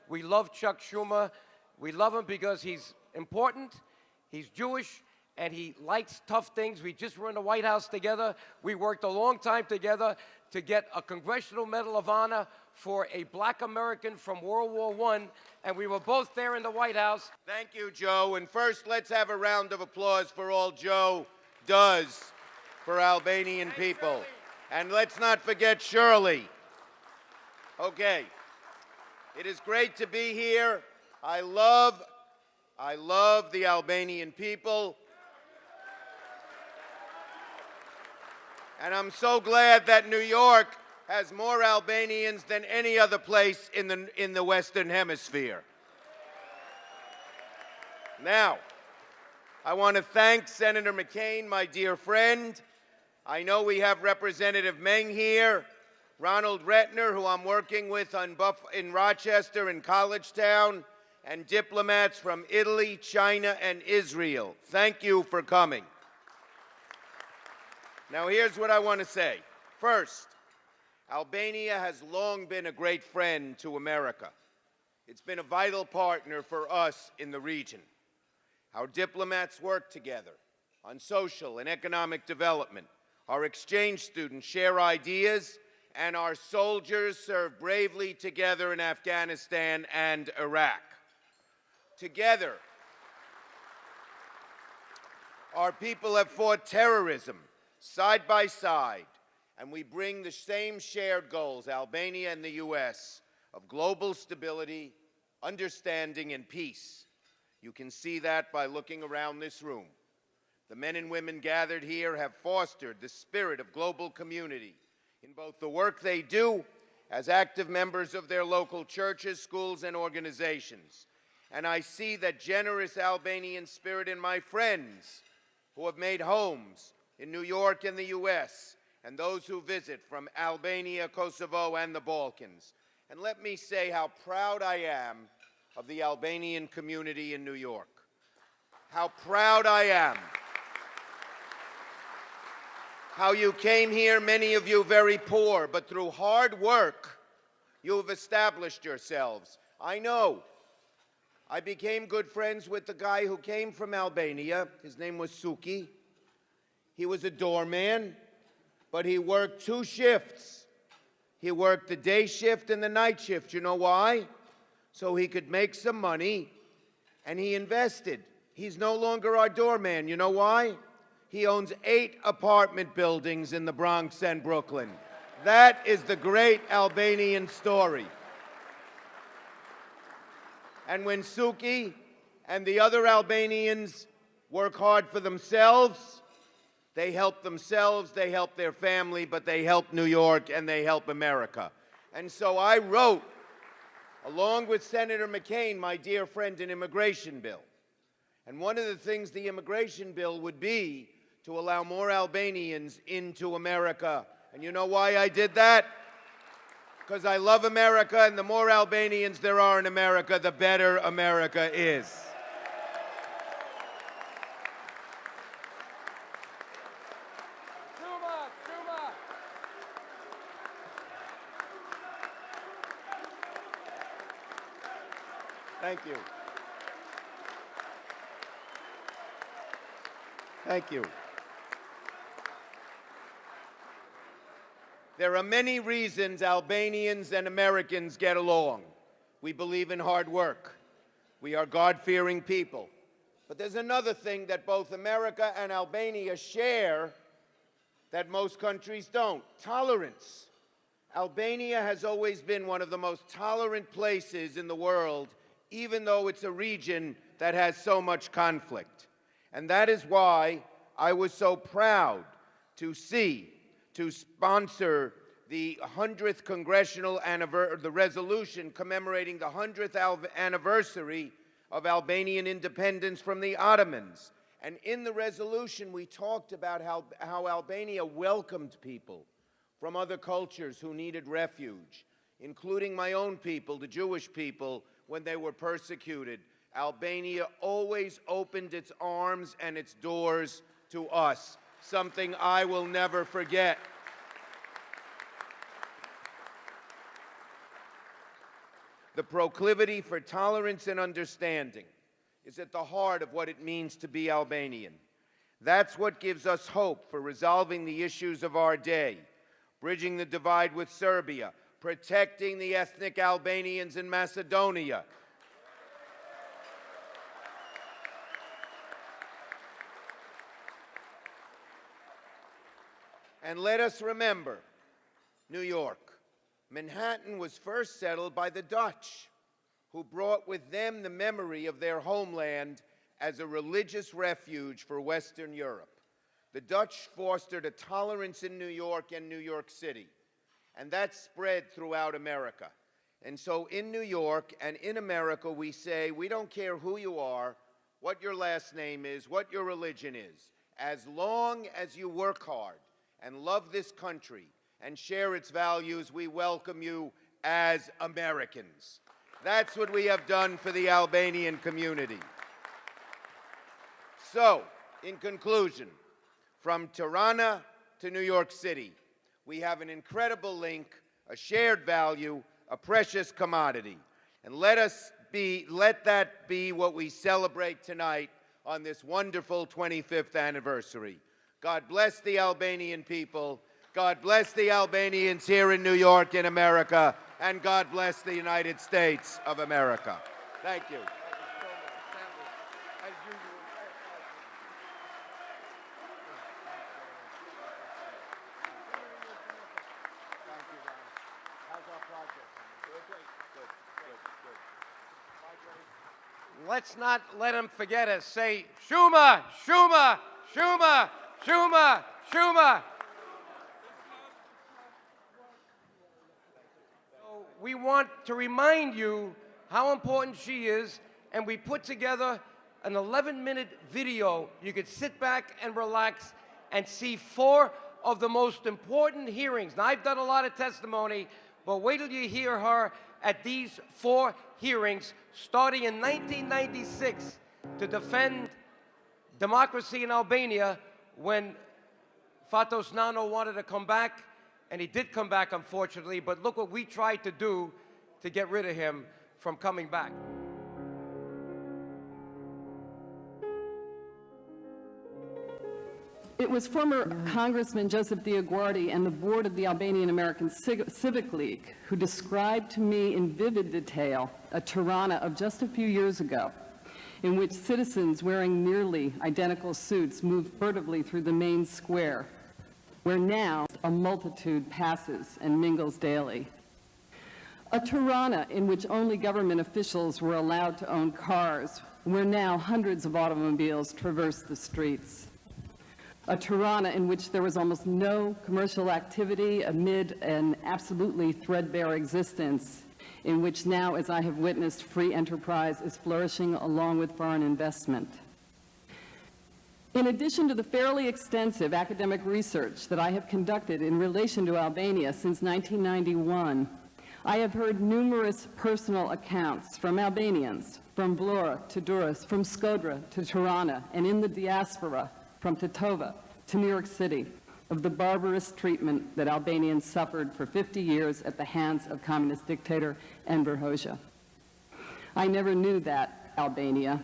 We love Chuck Schumer. We love him because he's important, he's Jewish, and he likes tough things. We just were in the White House together. We worked a long time together to get a Congressional Medal of Honor for a black American from World War I, and we were both there in the White House. Thank you, Joe. And first, let's have a round of applause for all Joe does for Albanian people. And let's not forget Shirley. Okay. It is great to be here. I love the Albanian people. And I'm so glad that New York has more Albanians than any other place in the Western Hemisphere. Now, I want to thank Senator McCain, my dear friend. I know we have Representative Meng here, Ronald Retner, who I'm working with in Rochester and Collegetown, and diplomats from Italy, China, and Israel. Thank you for coming. Now, here's what I want to say. First, Albania has long been a great friend to America. It's been a vital partner for us in the region. Our diplomats work together on social and economic development. Our exchange students share ideas, and our soldiers serve bravely together in Afghanistan and Iraq. Together, our people have fought terrorism side by side, and we bring the same shared goals, Albania and the U.S., of global stability, understanding, and peace. You can see that by looking around this room. The men and women gathered here have fostered the spirit of global community in both the work they do as active members of their local churches, schools, and organizations. And I see that generous Albanian spirit in my friends who have made homes in New York and the U.S., and those who visit from Albania, Kosovo, and the Balkans. And let me say how proud I am of the Albanian community in New York. How proud I am. How you came here, many of you very poor, but through hard work, you have established yourselves. I know. I became good friends with the guy who came from Albania. His name was Suki. He was a doorman, but he worked 2 shifts. He worked the day shift and the night shift. You know why? So he could make some money, and he invested. He's no longer our doorman. You know why? He owns 8 apartment buildings in the Bronx and Brooklyn. That is the great Albanian story. And when Suki and the other Albanians work hard for themselves, they help themselves, they help their family, but they help New York and they help America. And so I wrote, along with Senator McCain, my dear friend, an immigration bill. And one of the things the immigration bill would be to allow more Albanians into America. And you know why I did that? Because I love America, and the more Albanians there are in America, the better America is. Thank you. Thank you. There are many reasons Albanians and Americans get along. We believe in hard work. We are God-fearing people. But there's another thing that both America and Albania share that most countries don't: tolerance. Albania has always been one of the most tolerant places in the world, even though it's a region that has so much conflict. And that is why I was so proud to sponsor the 100th congressional the resolution commemorating the 100th anniversary of Albanian independence from the Ottomans. And in the resolution, we talked about how Albania welcomed people from other cultures who needed refuge, including my own people, the Jewish people, when they were persecuted. Albania always opened its arms and its doors to us, something I will never forget. The proclivity for tolerance and understanding is at the heart of what it means to be Albanian. That's what gives us hope for resolving the issues of our day, bridging the divide with Serbia, protecting the ethnic Albanians in Macedonia, and let us remember New York. Manhattan was first settled by the Dutch, who brought with them the memory of their homeland as a religious refuge for Western Europe. The Dutch fostered a tolerance in New York and New York City, and that spread throughout America. And so in New York and in America, we say, we don't care who you are, what your last name is, what your religion is. As long as you work hard and love this country and share its values, we welcome you as Americans. That's what we have done for the Albanian community. So, in conclusion, from Tirana to New York City, we have an incredible link, a shared value, a precious commodity. And let that be what we celebrate tonight on this wonderful 25th anniversary. God bless the Albanian people. God bless the Albanians here in New York, in America, and God bless the United States of America. Thank you. Let's not let them forget us. Say, Schumer, Schumer, Schumer, Schumer, Schumer. So we want to remind you how important she is, and we put together an 11-minute video. You could sit back and relax and see 4 of the most important hearings. Now, I've done a lot of testimony, but wait till you hear her at these 4 hearings, starting in 1996 to defend democracy in Albania when Fatos Nano wanted to come back, and he did come back, unfortunately, but look what we tried to do to get rid of him from coming back. It was former Congressman Joseph DioGuardi and the board of the Albanian American Civic League who described to me in vivid detail a Tirana of just a few years ago, in which citizens wearing nearly identical suits moved furtively through the main square, where now a multitude passes and mingles daily. A Tirana in which only government officials were allowed to own cars, where now hundreds of automobiles traverse the streets. A Tirana in which there was almost no commercial activity amid an absolutely threadbare existence, in which now, as I have witnessed, free enterprise is flourishing along with foreign investment. In addition to the fairly extensive academic research that I have conducted in relation to Albania since 1991, I have heard numerous personal accounts from Albanians, from Vlora to Durrës, from Shkodra to Tirana, and in the diaspora, from Titova to New York City, of the barbarous treatment that Albanians suffered for 50 years at the hands of communist dictator Enver Hoxha. I never knew that Albania,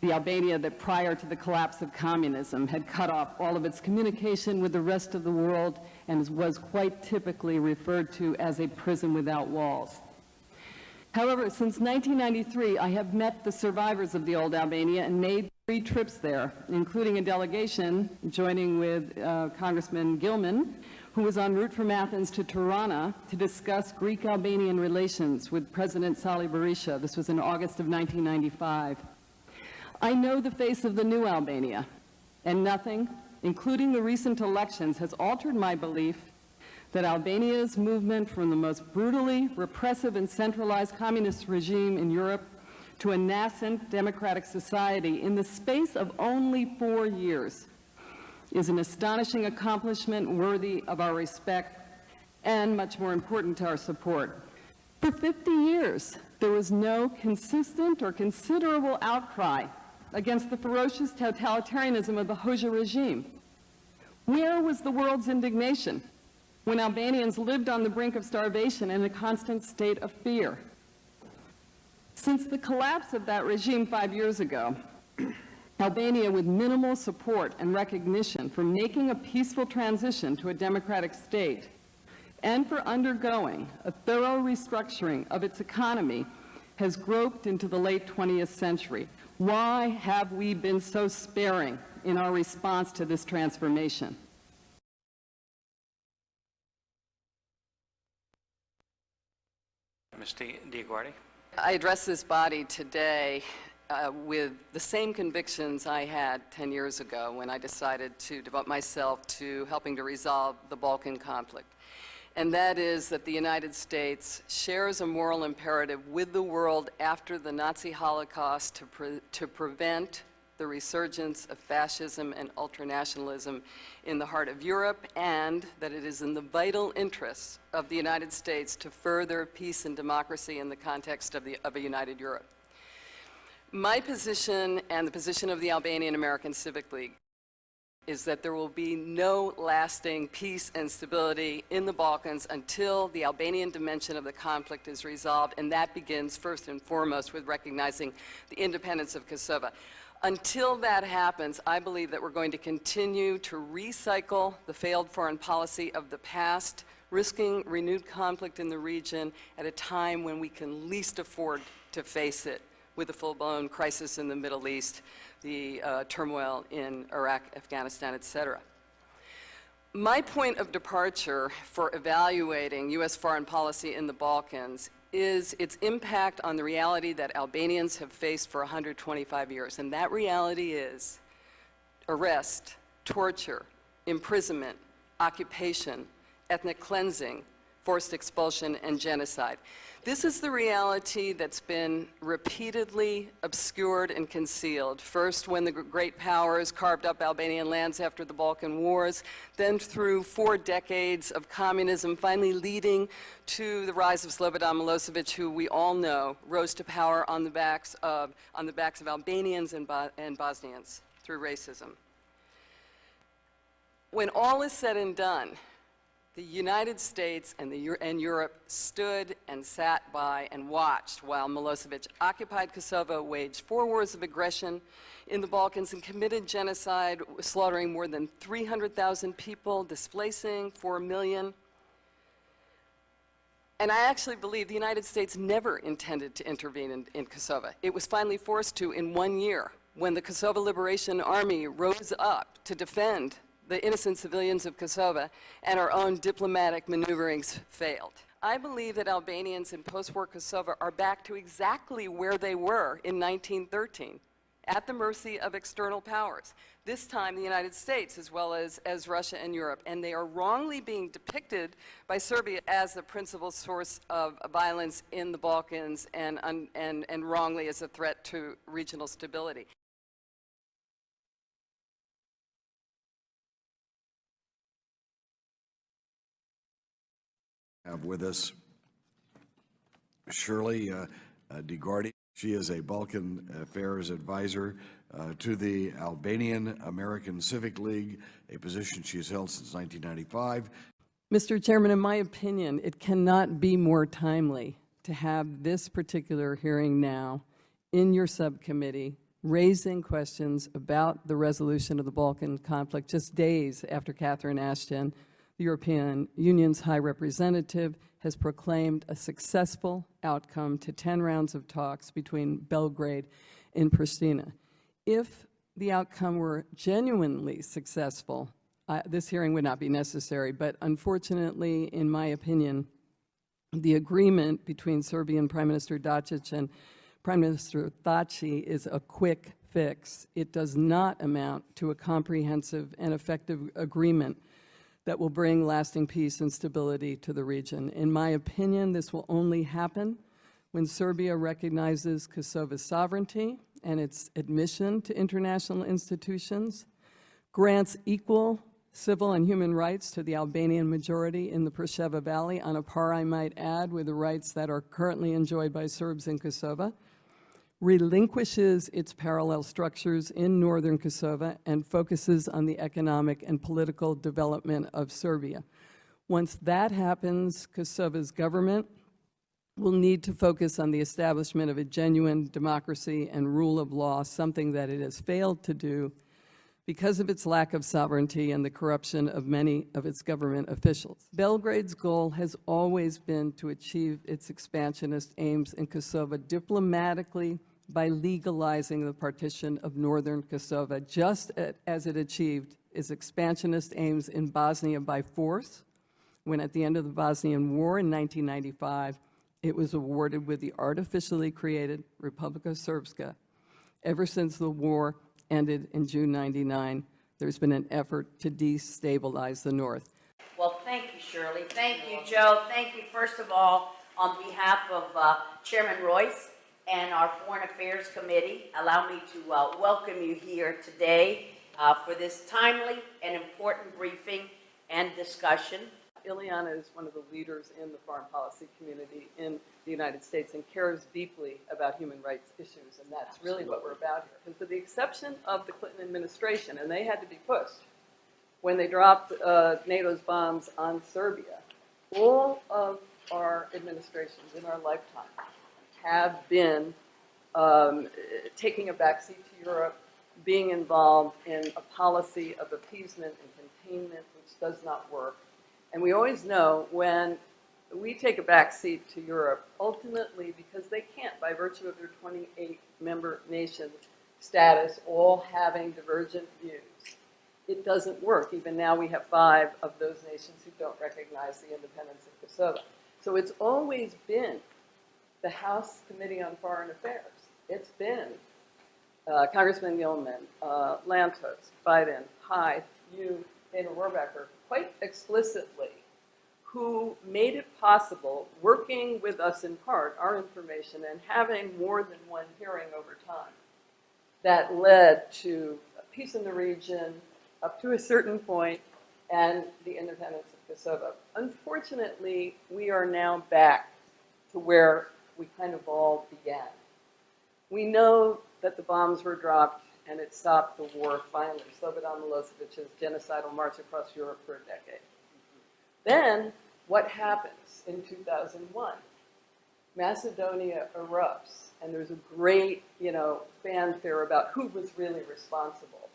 the Albania that prior to the collapse of communism had cut off all of its communication with the rest of the world and was quite typically referred to as a prison without walls. However, since 1993, I have met the survivors of the old Albania and made 3 trips there, including a delegation joining with Congressman Gilman, who was en route from Athens to Tirana to discuss Greek-Albanian relations with President Sali Berisha. This was in August of 1995. I know the face of the new Albania, and nothing, including the recent elections, has altered my belief that Albania's movement from the most brutally repressive and centralized communist regime in Europe to a nascent democratic society in the space of only 4 years is an astonishing accomplishment worthy of our respect and, much more important, our support. For 50 years, there was no consistent or considerable outcry against the ferocious totalitarianism of the Hoxha regime. Where was the world's indignation when Albanians lived on the brink of starvation in a constant state of fear? Since the collapse of that regime 5 years ago, Albania with minimal support and recognition for making a peaceful transition to a democratic state and for undergoing a thorough restructuring of its economy has groped into the late 20th century. Why have we been so sparing in our response to this transformation? Ms. DioGuardi. I address this body today with the same convictions I had 10 years ago when I decided to devote myself to helping to resolve the Balkan conflict. And that is that the United States shares a moral imperative with the world after the Nazi Holocaust to prevent the resurgence of fascism and ultranationalism in the heart of Europe, and that it is in the vital interests of the United States to further peace and democracy in the context of a united Europe. My position and the position of the Albanian American Civic League is that there will be no lasting peace and stability in the Balkans until the Albanian dimension of the conflict is resolved, and that begins first and foremost with recognizing the independence of Kosovo. Until that happens, I believe that we're going to continue to recycle the failed foreign policy of the past, risking renewed conflict in the region at a time when we can least afford to face it, with the full-blown crisis in the Middle East, the turmoil in Iraq, Afghanistan, etc. My point of departure for evaluating U.S. foreign policy in the Balkans is its impact on the reality that Albanians have faced for 125 years. And that reality is arrest, torture, imprisonment, occupation, ethnic cleansing, forced expulsion, and genocide. This is the reality that's been repeatedly obscured and concealed, first when the great powers carved up Albanian lands after the Balkan Wars, then through 4 decades of communism, finally leading to the rise of Slobodan Milosevic, who we all know rose to power on the backs of Albanians and Bosnians through racism. When all is said and done, the United States and Europe stood and sat by and watched while Milosevic occupied Kosovo, waged 4 wars of aggression in the Balkans, and committed genocide, slaughtering more than 300,000 people, displacing 4 million. And I actually believe the United States never intended to intervene in Kosovo. It was finally forced to in 1 year when the Kosovo Liberation Army rose up to defend the innocent civilians of Kosovo, and our own diplomatic maneuverings failed. I believe that Albanians in post-war Kosovo are back to exactly where they were in 1913, at the mercy of external powers, this time the United States as well as Russia and Europe, and they are wrongly being depicted by Serbia as the principal source of violence in the Balkans and wrongly as a threat to regional stability. Have with us Shirley DioGuardi. She is a Balkan Affairs Advisor to the Albanian American Civic League, a position she has held since 1995. Mr. Chairman, in my opinion, it cannot be more timely to have this particular hearing now in your subcommittee, raising questions about the resolution of the Balkan conflict just days after Catherine Ashton, the European Union's High Representative, has proclaimed a successful outcome to 10 rounds of talks between Belgrade and Pristina. If the outcome were genuinely successful, this hearing would not be necessary, but unfortunately, in my opinion, the agreement between Serbian Prime Minister Dačić and Prime Minister Thaci is a quick fix. It does not amount to a comprehensive and effective agreement that will bring lasting peace and stability to the region. In my opinion, this will only happen when Serbia recognizes Kosovo's sovereignty and its admission to international institutions, grants equal civil and human rights to the Albanian majority in the Preševa Valley, on a par, I might add, with the rights that are currently enjoyed by Serbs in Kosovo, relinquishes its parallel structures in northern Kosovo, and focuses on the economic and political development of Serbia. Once that happens, Kosovo's government will need to focus on the establishment of a genuine democracy and rule of law, something that it has failed to do because of its lack of sovereignty and the corruption of many of its government officials. Belgrade's goal has always been to achieve its expansionist aims in Kosovo diplomatically by legalizing the partition of northern Kosovo, just as it achieved its expansionist aims in Bosnia by force, when at the end of the Bosnian War in 1995, it was awarded with the artificially created Republika Srpska. Ever since the war ended in June '99, there's been an effort to destabilize the North. Well, thank you, Shirley. Thank you, Joe. Thank you, first of all, on behalf of Chairman Royce and our Foreign Affairs Committee. Allow me to welcome you here today for this timely and important briefing and discussion. Ileana is one of the leaders in the foreign policy community in the United States and cares deeply about human rights issues, and that's really what we're about here. Because with the exception of the Clinton administration, and they had to be pushed, when they dropped NATO's bombs on Serbia, all of our administrations in our lifetime have been taking a backseat to Europe, being involved in a policy of appeasement and containment, which does not work. And we always know when we take a back seat to Europe, ultimately because they can't, by virtue of their 28 member nation status, all having divergent views, it doesn't work. Even now we have 5 of those nations who don't recognize the independence of Kosovo. So it's always been the House Committee on Foreign Affairs. It's been Congressman Gilman, Lantos, Biden, Hyde, you, Dana Rohrabacher, quite explicitly, who made it possible, working with us in part, our information, and having more than one hearing over time, that led to peace in the region up to a certain point and the independence of Kosovo. Unfortunately, we are now back to where we kind of all began. We know that the bombs were dropped and it stopped the war finally, Slobodan Milosevic's genocidal march across Europe for a decade. Then, what happens in 2001? Macedonia erupts, and there's a great, fanfare about who was really responsible.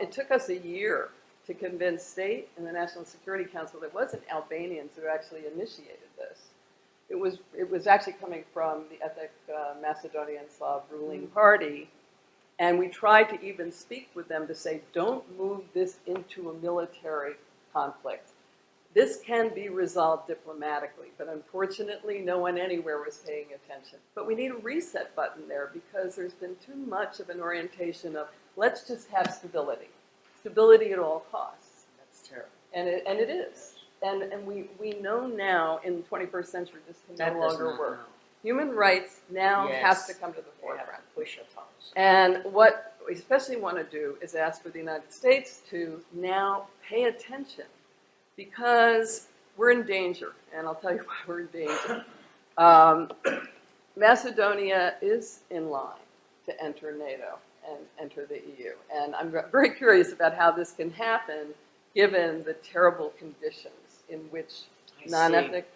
It took us a year to convince state and the National Security Council that it wasn't Albanians who actually initiated this. It was actually coming from the ethnic Macedonian Slav ruling party. And we tried to even speak with them to say, don't move this into a military conflict. This can be resolved diplomatically, but unfortunately, no one anywhere was paying attention. But we need a reset button there because there's been too much of an orientation of, let's just have stability. Stability at all costs. That's terrible. And it is. And we know now in the 21st century this can no longer work. Human rights now has to come to the forefront. And what we especially want to do is ask for the United States to now pay attention because we're in danger, and I'll tell you why we're in danger. Macedonia is in line to enter NATO and enter the EU, and I'm very curious about how this can happen given the terrible conditions in which non-ethnic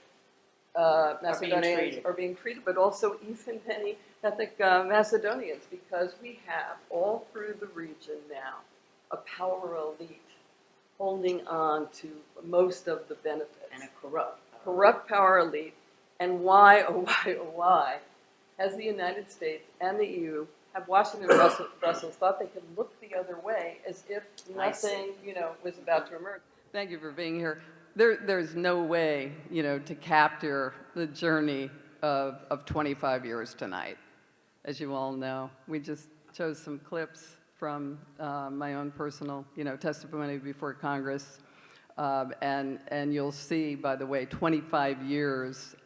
Macedonians are being treated, but also even many ethnic Macedonians, because we have all through the region now a power elite holding on to most of the benefits. And a corrupt power elite. And why, oh why, oh why, has the United States and the EU, have Washington and Brussels thought they could look the other way as if nothing, was about to emerge? Thank you for being here. There's no way, to capture the journey of 25 years tonight. As you all know, we just chose some clips from my own personal, testimony before Congress. And you'll see, by the way, 25 years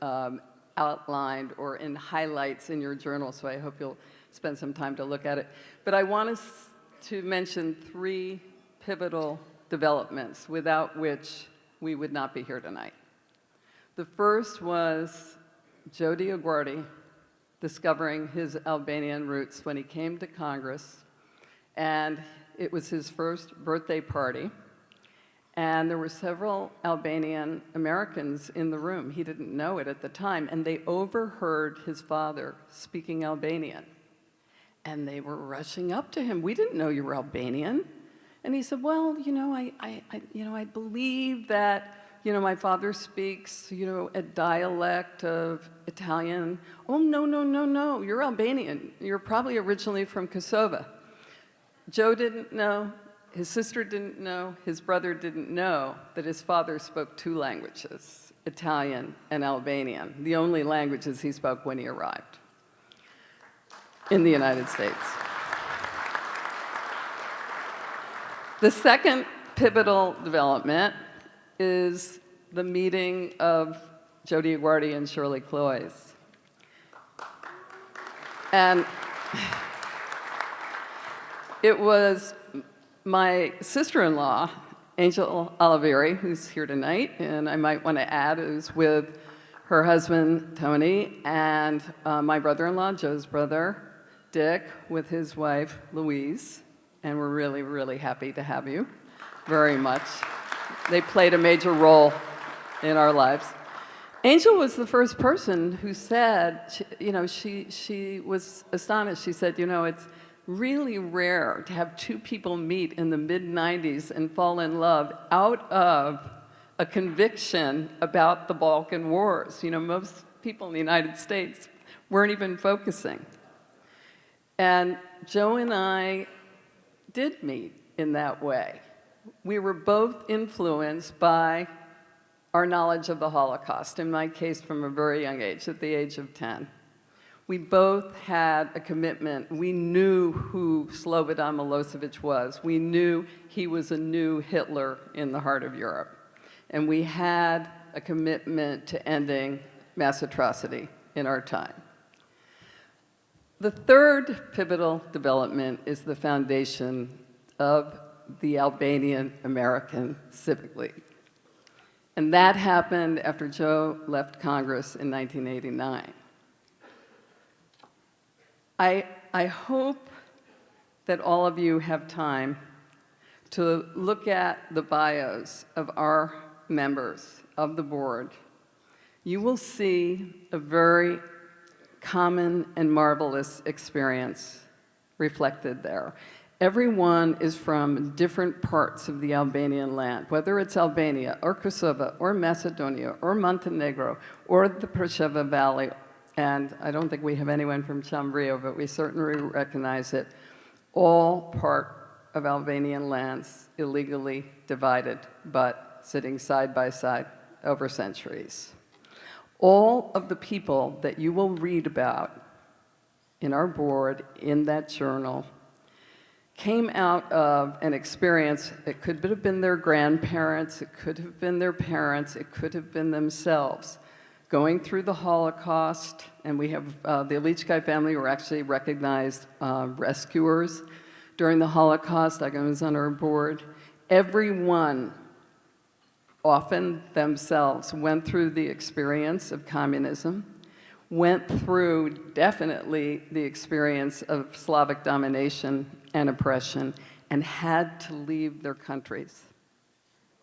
outlined or in highlights in your journal, so I hope you'll spend some time to look at it. But I want us to mention 3 pivotal developments without which we would not be here tonight. The first was Joe DioGuardi discovering his Albanian roots when he came to Congress, and it was his first birthday party. And there were several Albanian Americans in the room. He didn't know it at the time, and they overheard his father speaking Albanian. And they were rushing up to him. We didn't know you were Albanian. And he said, well, I believe that, my father speaks, a dialect of Italian. Oh, no, you're Albanian. You're probably originally from Kosovo. Joe didn't know, his sister didn't know, his brother didn't know that his father spoke two languages, Italian and Albanian, the only languages he spoke when he arrived in the United States. The second pivotal development is the meeting of Joe DioGuardi and Shirley Cloyes. And it was my sister-in-law, Angel Oliveri, who's here tonight, and I might want to add, is with her husband, Tony, and my brother-in-law, Joe's brother, Dick, with his wife, Louise. And we're really, really happy to have you, very much. They played a major role in our lives. Angel was the first person who said, she was astonished. She said, it's really rare to have two people meet in the mid-90s and fall in love out of a conviction about the Balkan wars. Most people in the United States weren't even focusing. And Joe and I did meet in that way. We were both influenced by our knowledge of the Holocaust, in my case from a very young age, at the age of 10. We both had a commitment. We knew who Slobodan Milosevic was. We knew he was a new Hitler in the heart of Europe. And we had a commitment to ending mass atrocity in our time. The third pivotal development is the foundation of the Albanian American Civic League. And that happened after Joe left Congress in 1989. I hope that all of you have time to look at the bios of our members of the board. You will see a very common and marvelous experience reflected there. Everyone is from different parts of the Albanian land, whether it's Albania or Kosovo or Macedonia or Montenegro or the Preševa Valley. And I don't think we have anyone from Chambrio, but we certainly recognize it. All part of Albanian lands illegally divided, but sitting side by side over centuries. All of the people that you will read about in our board, in that journal, came out of an experience. It could have been their grandparents, it could have been their parents, it could have been themselves, going through the Holocaust. And we have the Ilichkai family were actually recognized rescuers during the Holocaust. I was on our board. Everyone, often themselves, went through the experience of communism, went through definitely the experience of Slavic domination and oppression, and had to leave their countries.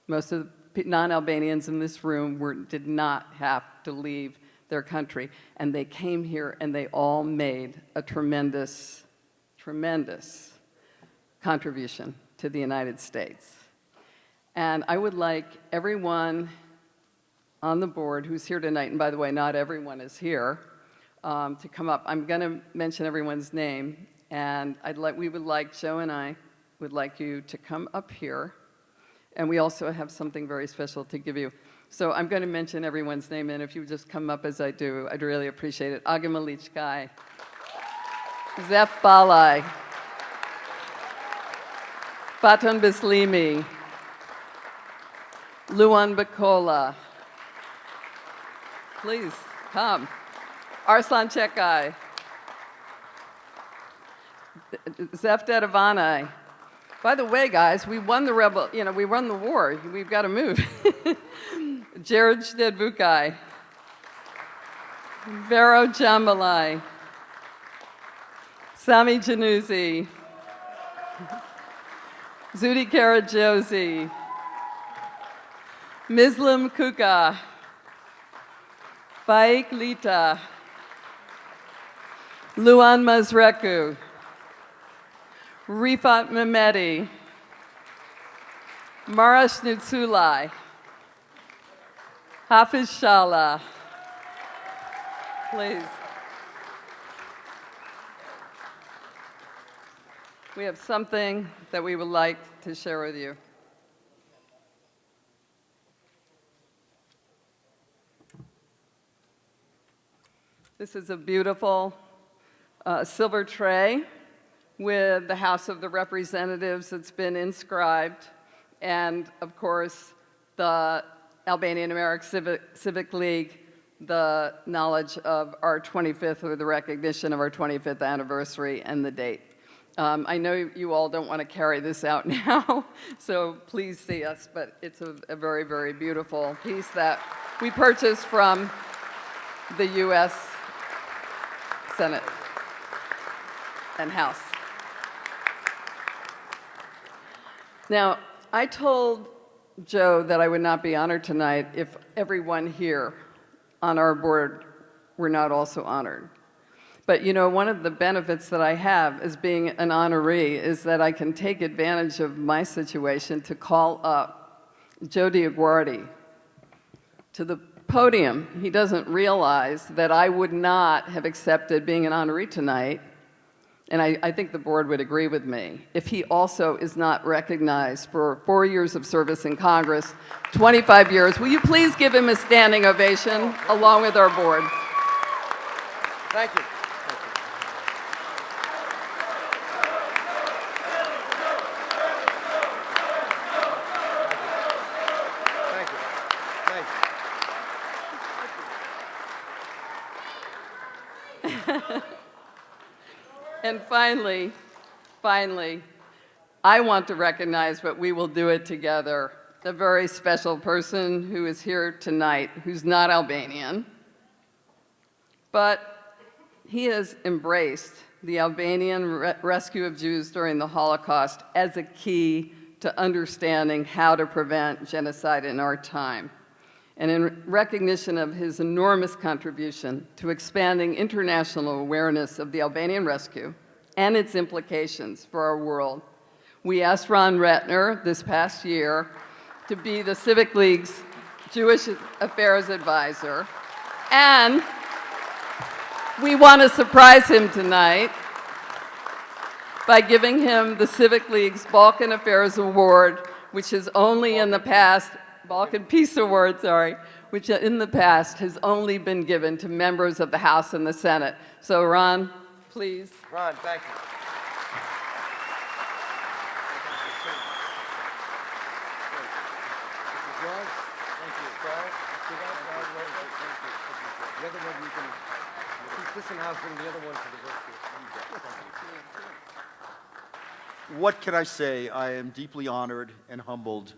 Most of the non-Albanians in this room did not have to leave their country, and they came here and they all made a tremendous, tremendous contribution to the United States. And I would like everyone on the board who's here tonight, and by the way, not everyone is here, to come up. I'm going to mention everyone's name, and Joe and I would like you to come up here, and we also have something very special to give you. So I'm going to mention everyone's name, and if you just come up as I do, I'd really appreciate it. Aga Malichkai, Zef Balai, Fatan Bislimi, Luan Bakola. Please come. Arslan Çekai, Zef Dedavanai. By the way, guys, we won the we won the war. We've got to move. Jared Stedbukai, Vero Jambalai, Sami Januzzi, Zudi Karajosi, Mislim Kuka, Faik Lita, Luan Mazreku, Rifat Mehmeti, Marash Nutsulai, Hafiz Shala. Please. We have something that we would like to share with you. This is a beautiful silver tray with the House of the Representatives that's been inscribed, and of course the Albanian American Civic League, the knowledge of our 25th, or the recognition of our 25th anniversary and the date. I know you all don't want to carry this out now, so please see us, but it's a very, very beautiful piece that we purchased from the U.S. Senate and House. Now, I told Joe that I would not be honored tonight if everyone here on our board were not also honored. But you know, one of the benefits that I have as being an honoree is that I can take advantage of my situation to call up Joe DioGuardi to the podium. He doesn't realize that I would not have accepted being an honoree tonight, and I think the board would agree with me, if he also is not recognized for 4 years of service in Congress, 25 years. Will you please give him a standing ovation along with our board? Thank you. And finally, I want to recognize, but we will do it together, a very special person who is here tonight, who's not Albanian, but he has embraced the Albanian rescue of Jews during the Holocaust as a key to understanding how to prevent genocide in our time. And in recognition of his enormous contribution to expanding international awareness of the Albanian rescue and its implications for our world, we asked Ron Retner this past year to be the Civic League's Jewish Affairs Advisor, and we want to surprise him tonight by giving him the Civic League's Balkan Affairs Award, which is only in the past Balkan Peace Award, sorry, which in the past has only been given to members of the House and the Senate. So Ron, please. Ron, thank you. The other one you can keep this in house and the other one for the rescue. What can I say? I am deeply honored and humbled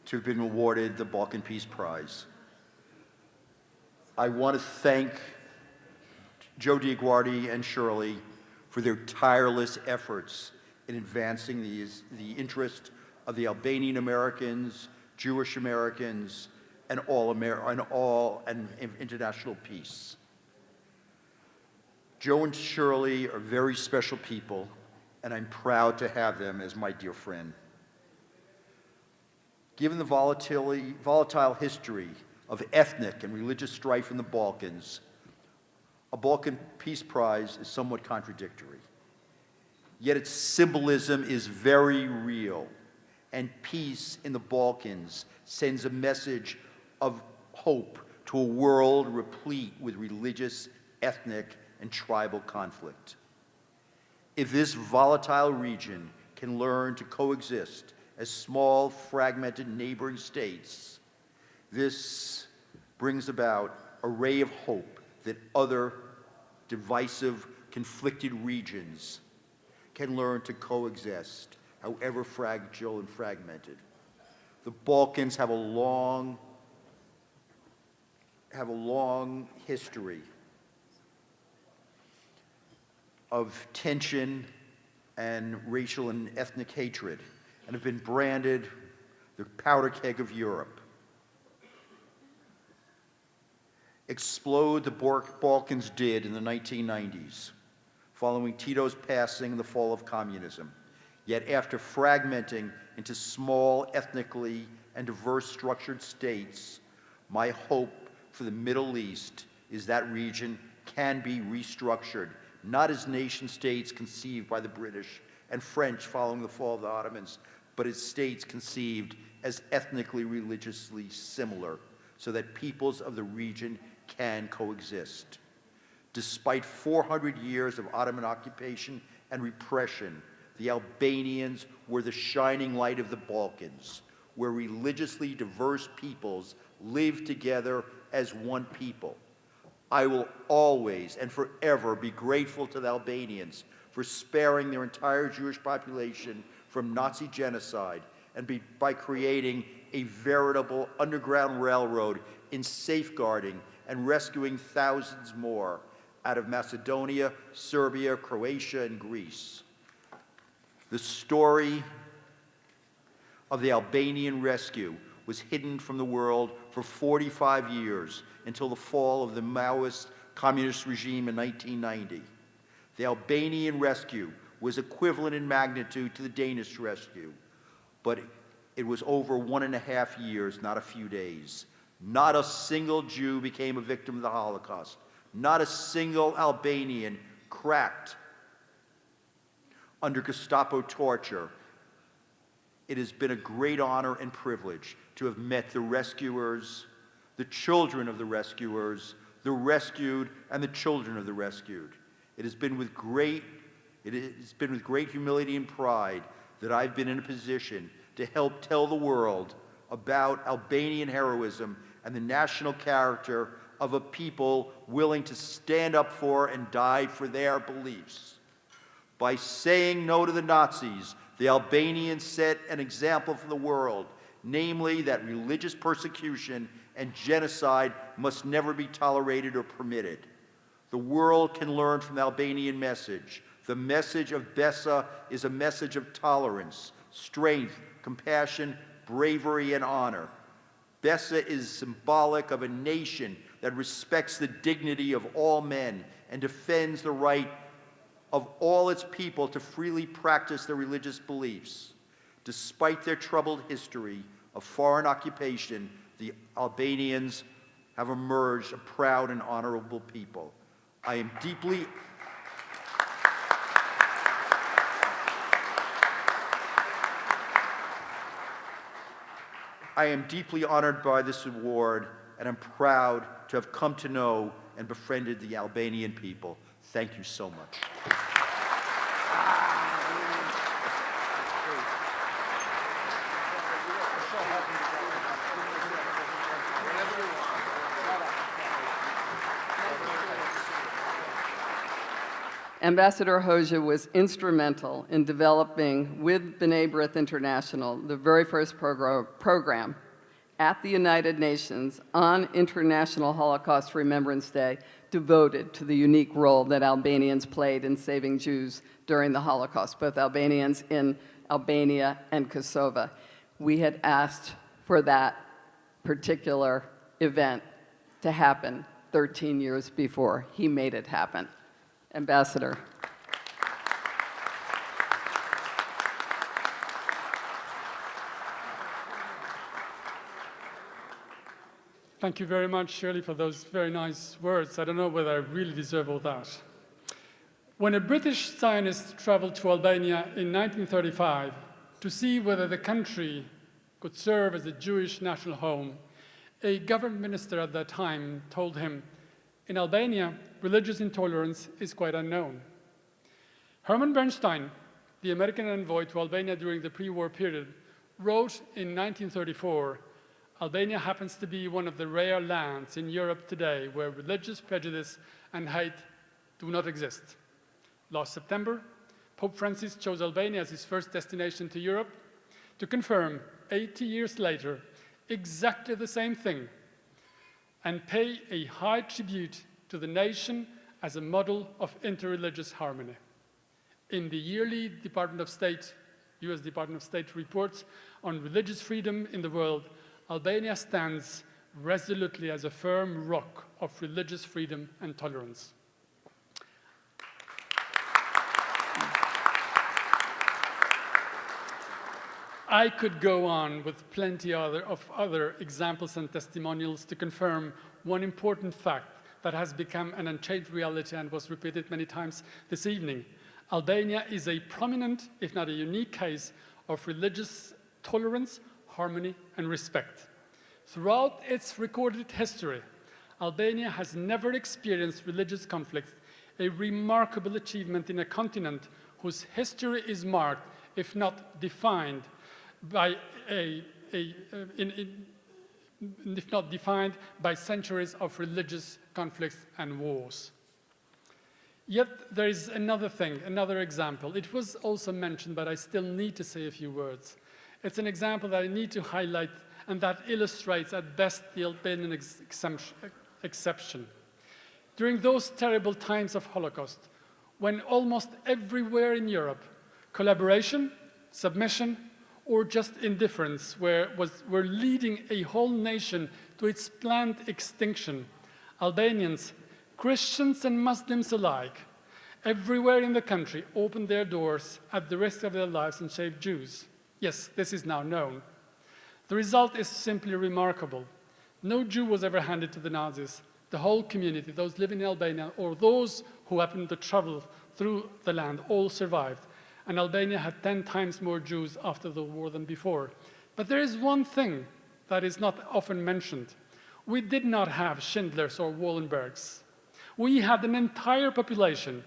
to have been awarded the Balkan Peace Prize. I want to thank Joe DioGuardi and Shirley for their tireless efforts in advancing the interest of the Albanian Americans, Jewish Americans, and international peace. Joe and Shirley are very special people, and I'm proud to have them as my dear friend. Given the volatile history of ethnic and religious strife in the Balkans, a Balkan Peace Prize is somewhat contradictory. Yet its symbolism is very real, and peace in the Balkans sends a message of hope to a world replete with religious, ethnic, and tribal conflict. If this volatile region can learn to coexist as small, fragmented neighboring states, this brings about a ray of hope that other divisive, conflicted regions can learn to coexist, however fragile and fragmented. The Balkans have a long history of tension and racial and ethnic hatred, and have been branded the powder keg of Europe. explode the Balkans did in the 1990s, following Tito's passing and the fall of communism. Yet after fragmenting into small, ethnically and diverse structured states, my hope for the Middle East is that region can be restructured, not as nation states conceived by the British and French following the fall of the Ottomans, but as states conceived as ethnically, religiously similar, so that peoples of the region can coexist. Despite 400 years of Ottoman occupation and repression, the Albanians were the shining light of the Balkans, where religiously diverse peoples live together as one people. I will always and forever be grateful to the Albanians for sparing their entire Jewish population from Nazi genocide and by creating a veritable underground railroad in safeguarding and rescuing thousands more out of Macedonia, Serbia, Croatia, and Greece. The story of the Albanian rescue was hidden from the world for 45 years until the fall of the Maoist communist regime in 1990. The Albanian rescue was equivalent in magnitude to the Danish rescue, but it was over 1.5 years, not a few days. Not a single Jew became a victim of the Holocaust. Not a single Albanian cracked under Gestapo torture. It has been a great honor and privilege to have met the rescuers, the children of the rescuers, the rescued, and the children of the rescued. It has been with great humility and pride that I've been in a position to help tell the world about Albanian heroism and the national character of a people willing to stand up for and die for their beliefs. By saying no to the Nazis, the Albanians set an example for the world, namely that religious persecution and genocide must never be tolerated or permitted. The world can learn from the Albanian message. The message of Besa is a message of tolerance, strength, compassion, bravery, and honor. Besa is symbolic of a nation that respects the dignity of all men and defends the right of all its people to freely practice their religious beliefs. Despite their troubled history of foreign occupation, the Albanians have emerged a proud and honorable people. I am deeply honored by this award, and I'm proud to have come to know and befriended the Albanian people. Thank you so much. Ambassador Hoxha was instrumental in developing, with B'nai B'rith International, the very first program at the United Nations on International Holocaust Remembrance Day devoted to the unique role that Albanians played in saving Jews during the Holocaust, both Albanians in Albania and Kosovo. We had asked for that particular event to happen 13 years before. He made it happen. Ambassador. Thank you very much, Shirley, for those very nice words. I don't know whether I really deserve all that. When a British Zionist traveled to Albania in 1935 to see whether the country could serve as a Jewish national home, a government minister at that time told him, in Albania, religious intolerance is quite unknown. Herman Bernstein, the American envoy to Albania during the pre-war period, wrote in 1934, Albania happens to be one of the rare lands in Europe today where religious prejudice and hate do not exist. Last September, Pope Francis chose Albania as his first destination to Europe to confirm, 80 years later, exactly the same thing and pay a high tribute to the nation as a model of interreligious harmony. In the yearly US Department of State reports on religious freedom in the world, Albania stands resolutely as a firm rock of religious freedom and tolerance. I could go on with plenty of other examples and testimonials to confirm one important fact that has become an unchanged reality and was repeated many times this evening. Albania is a prominent, if not a unique case, of religious tolerance, harmony, and respect. Throughout its recorded history, Albania has never experienced religious conflict, a remarkable achievement in a continent whose history is marked, if not defined, by if not defined by centuries of religious conflicts and wars. Yet there is another thing, another example. It was also mentioned, but I still need to say a few words. It's an example that I need to highlight and that illustrates at best the Albanian exception. During those terrible times of Holocaust, when almost everywhere in Europe, collaboration, submission, or just indifference were leading a whole nation to its planned extinction, Albanians, Christians and Muslims alike, everywhere in the country opened their doors at the risk of their lives and saved Jews. Yes, this is now known. The result is simply remarkable. No Jew was ever handed to the Nazis. The whole community, those living in Albania or those who happened to travel through the land, all survived. And Albania had 10 times more Jews after the war than before. But there is one thing that is not often mentioned. We did not have Schindlers or Wallenbergs. We had an entire population,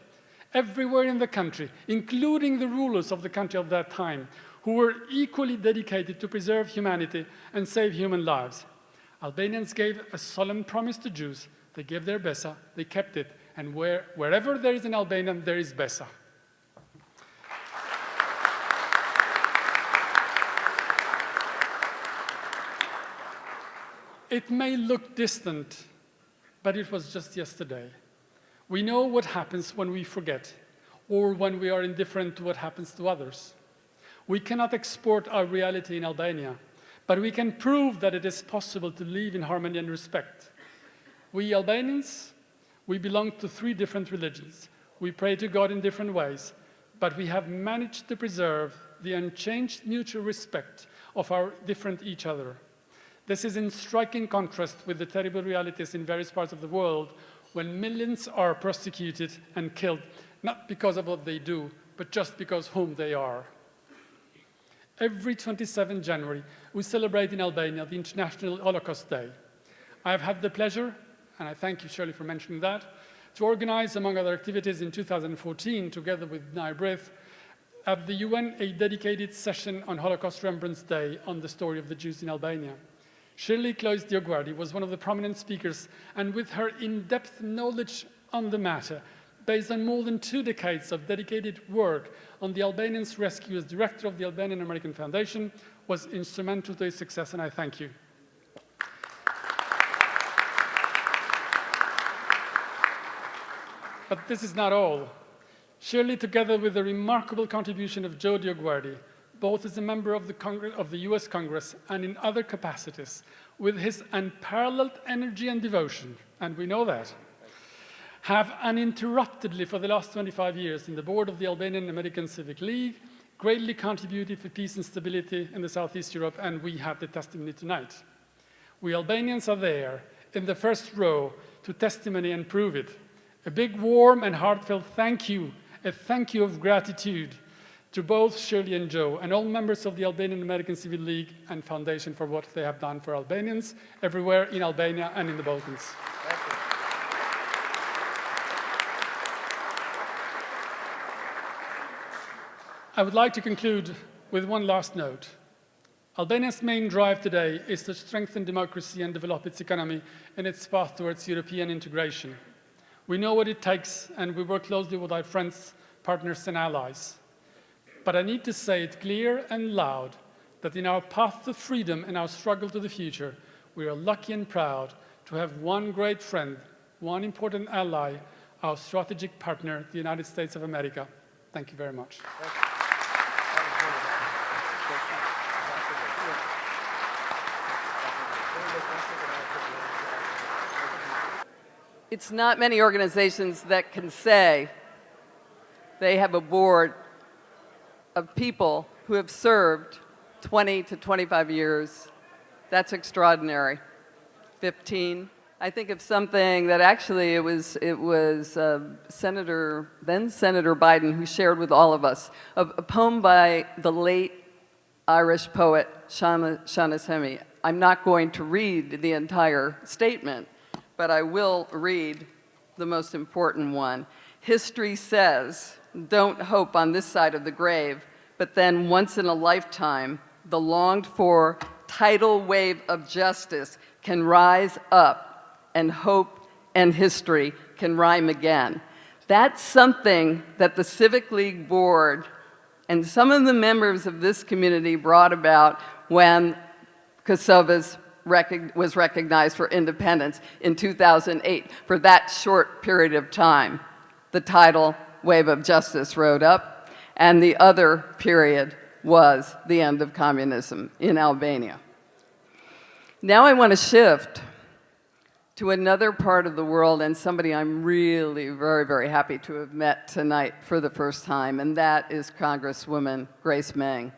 everywhere in the country, including the rulers of the country of that time, who were equally dedicated to preserve humanity and save human lives. Albanians gave a solemn promise to Jews. They gave their Besa, they kept it, and wherever there is an Albanian, there is Besa. It may look distant, but it was just yesterday. We know what happens when we forget, or when we are indifferent to what happens to others. We cannot export our reality in Albania, but we can prove that it is possible to live in harmony and respect. We Albanians, we belong to 3 different religions. We pray to God in different ways, but we have managed to preserve the unchanged mutual respect of our different each other. This is in striking contrast with the terrible realities in various parts of the world when millions are persecuted and killed, not because of what they do, but just because whom they are. Every 27 January, we celebrate in Albania the International Holocaust Day. I have had the pleasure, and I thank you, Shirley, for mentioning that, to organize, among other activities in 2014, together with NYBRIF, at the UN, a dedicated session on Holocaust Remembrance Day on the story of the Jews in Albania. Shirley Cloyes DioGuardi was one of the prominent speakers, and with her in-depth knowledge on the matter, based on more than 2 decades of dedicated work on the Albanians' rescue as director of the Albanian American Foundation, was instrumental to its success, and I thank you. But this is not all. Shirley, together with the remarkable contribution of Joe DioGuardi, both as a member of the US Congress and in other capacities, with his unparalleled energy and devotion, and we know that, have uninterruptedly for the last 25 years in the board of the Albanian American Civic League, greatly contributed for peace and stability in the Southeast Europe, and we have the testimony tonight. We Albanians are there in the first row to testimony and prove it. A big, warm and heartfelt thank you, a thank you of gratitude to both Shirley and Joe and all members of the Albanian American Civil League and Foundation for what they have done for Albanians everywhere in Albania and in the Balkans. Thank you. I would like to conclude with one last note. Albania's main drive today is to strengthen democracy and develop its economy in its path towards European integration. We know what it takes, and we work closely with our friends, partners, and allies. But I need to say it clear and loud that in our path to freedom and our struggle to the future, we are lucky and proud to have one great friend, one important ally, our strategic partner, the United States of America. Thank you very much. Thank you. it's not many organizations that can say they have a board of people who have served 20 to 25 years. That's extraordinary. 15. I think of something that actually it was Senator Biden who shared with all of us, a poem by the late Irish poet Seamus Hemming. I'm not going to read the entire statement, but I will read the most important one. History says, don't hope on this side of the grave, but then once in a lifetime, the longed for tidal wave of justice can rise up, and hope and history can rhyme again. That's something that the Civic League board and some of the members of this community brought about when Kosovo was recognized for independence in 2008. For that short period of time, the tidal wave of justice rode up, and the other period was the end of communism in Albania. Now I want to shift to another part of the world and somebody I'm really very, very happy to have met tonight for the first time, and that is Congresswoman Grace Meng.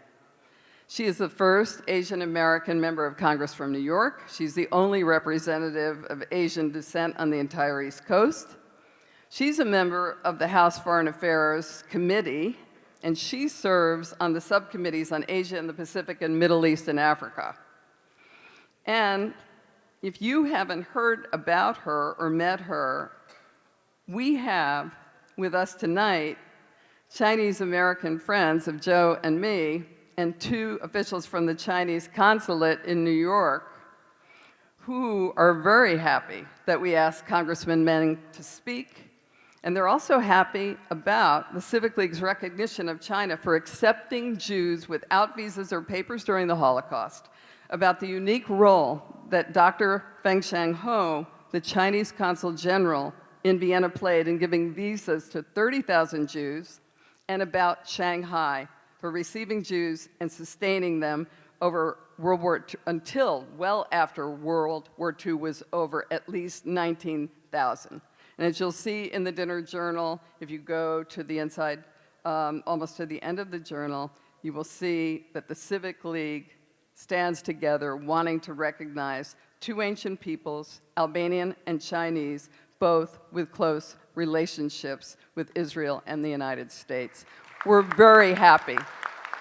She is the first Asian American member of Congress from New York. She's the only representative of Asian descent on the entire East Coast. She's a member of the House Foreign Affairs Committee, and she serves on the subcommittees on Asia and the Pacific and Middle East and Africa. And if you haven't heard about her or met her, we have with us tonight Chinese American friends of Joe and me, and 2 officials from the Chinese consulate in New York who are very happy that we asked Congressman Meng to speak. And they're also happy about the Civic League's recognition of China for accepting Jews without visas or papers during the Holocaust, about the unique role that Dr. Feng Shangho, the Chinese Consul General in Vienna, played in giving visas to 30,000 Jews, and about Shanghai for receiving Jews and sustaining them over World War II, until well after World War II was over, at least 19,000. And as you'll see in the dinner journal, if you go to the inside, almost to the end of the journal, you will see that the Civic League stands together wanting to recognize 2 ancient peoples, Albanian and Chinese, both with close relationships with Israel and the United States. We're very happy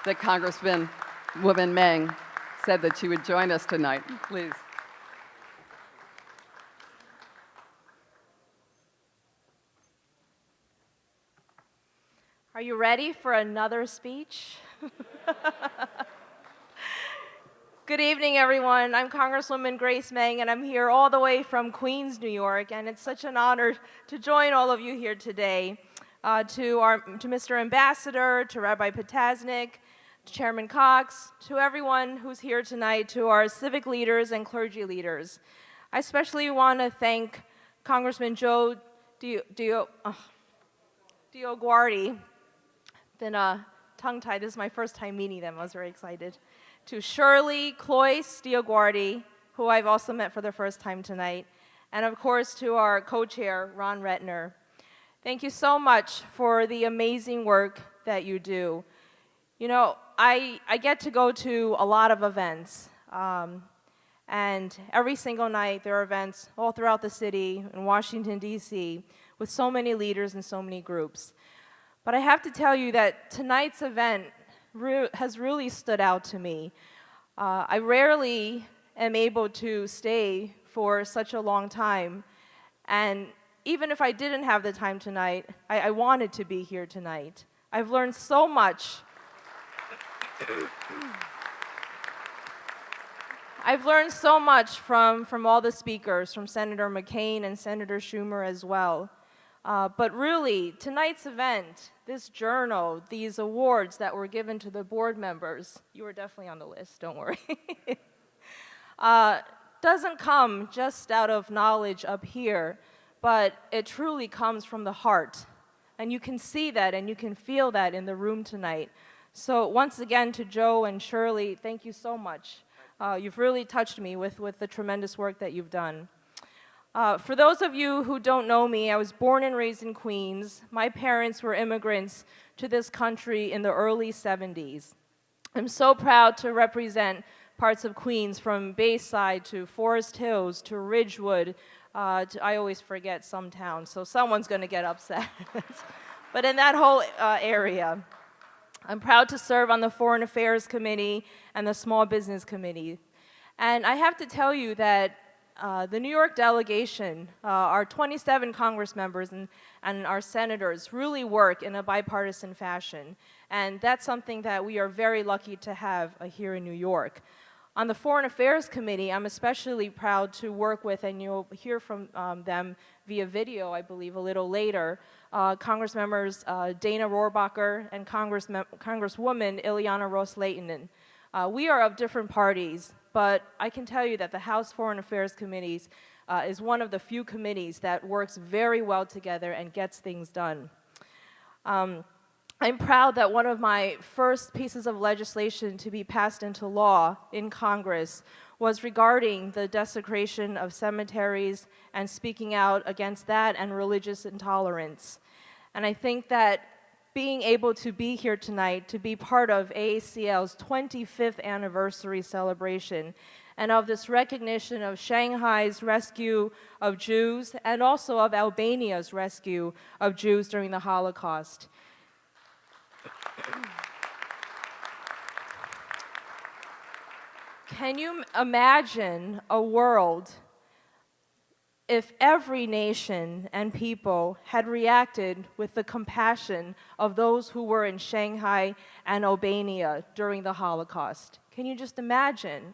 that Congresswoman Meng said that she would join us tonight. Please. Are you ready for another speech? Good evening, everyone. I'm Congresswoman Grace Meng, and I'm here all the way from Queens, New York, and it's such an honor to join all of you here today. To Mr. Ambassador, to Rabbi Potasnik, to Chairman Cox, to everyone who's here tonight, to our civic leaders and clergy leaders. I especially want to thank Congressman Joe DioGuardi. Been tongue-tied. This is my first time meeting them. I was very excited. To Shirley, Cloyes, DioGuardi, who I've also met for the first time tonight, and of course to our co-chair, Ron Retner. Thank you so much for the amazing work that you do. You know, I get to go to a lot of events, and every single night there are events all throughout the city in Washington, D.C., with so many leaders and so many groups. But I have to tell you that tonight's event has really stood out to me. I rarely am able to stay for such a long time, and even if I didn't have the time tonight, I wanted to be here tonight. I've learned so much. I've learned so much from all the speakers, from Senator McCain and Senator Schumer as well. But really, tonight's event, this journal, these awards that were given to the board members, you were definitely on the list, don't worry, doesn't come just out of knowledge up here, but it truly comes from the heart. And you can see that and you can feel that in the room tonight. So once again, to Joe and Shirley, thank you so much. You've really touched me with the tremendous work that you've done. For those of you who don't know me, I was born and raised in Queens. My parents were immigrants to this country in the early 70s. I'm so proud to represent parts of Queens, from Bayside to Forest Hills to Ridgewood. I always forget some towns, so someone's going to get upset. But in that whole area, I'm proud to serve on the Foreign Affairs Committee and the Small Business Committee. And I have to tell you that the New York delegation, our 27 Congress members and our senators really work in a bipartisan fashion. And that's something that we are very lucky to have here in New York. On the Foreign Affairs Committee, I'm especially proud to work with, and you'll hear from them via video, I believe, a little later, Congressmembers Dana Rohrabacher and Congresswoman Ileana Ros-Lehtinen. We are of different parties, but I can tell you that the House Foreign Affairs Committees is one of the few committees that works very well together and gets things done. I'm proud that one of my first pieces of legislation to be passed into law in Congress was regarding the desecration of cemeteries and speaking out against that and religious intolerance. And I think that being able to be here tonight to be part of AACL's 25th anniversary celebration and of this recognition of Shanghai's rescue of Jews and also of Albania's rescue of Jews during the Holocaust. Can you imagine a world if every nation and people had reacted with the compassion of those who were in Shanghai and Albania during the Holocaust? Can you just imagine?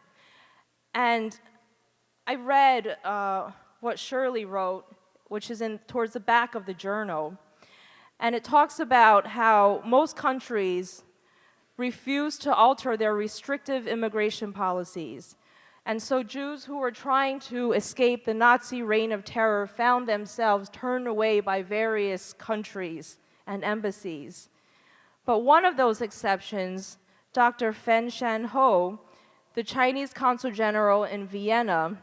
And I read what Shirley wrote, which is towards the back of the journal, and it talks about how most countries refuse to alter their restrictive immigration policies. And so Jews who were trying to escape the Nazi reign of terror found themselves turned away by various countries and embassies. But one of those exceptions, Dr. Fen Shan-ho, the Chinese Consul General in Vienna,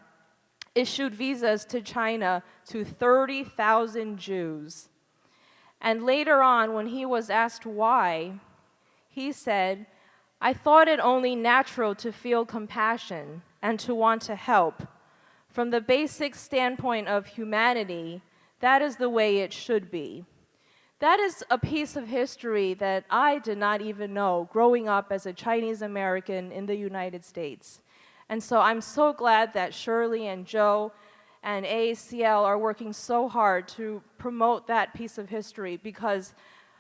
issued visas to China to 30,000 Jews. And later on, when he was asked why, he said, "I thought it only natural to feel compassion and to want to help. From the basic standpoint of humanity, that is the way it should be." That is a piece of history that I did not even know growing up as a Chinese American in the United States. And so I'm so glad that Shirley and Joe and AACL are working so hard to promote that piece of history, because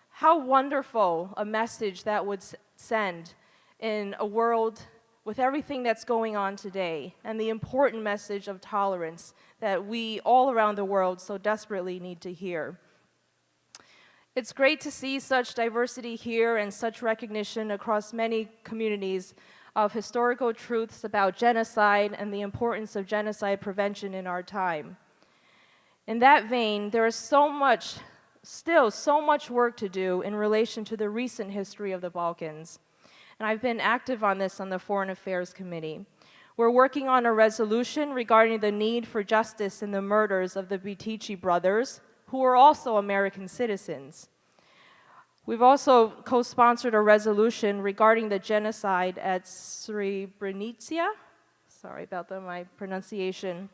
how wonderful a message that would send in a world with everything that's going on today, and the important message of tolerance that we all around the world so desperately need to hear. It's great to see such diversity here and such recognition across many communities of historical truths about genocide and the importance of genocide prevention in our time. In that vein, there is still so much work to do in relation to the recent history of the Balkans. And I've been active on this on the Foreign Affairs Committee. We're working on a resolution regarding the need for justice in the murders of the Bitici brothers, who are also American citizens. We've also co-sponsored a resolution regarding the genocide at Srebrenica. Sorry about my pronunciation.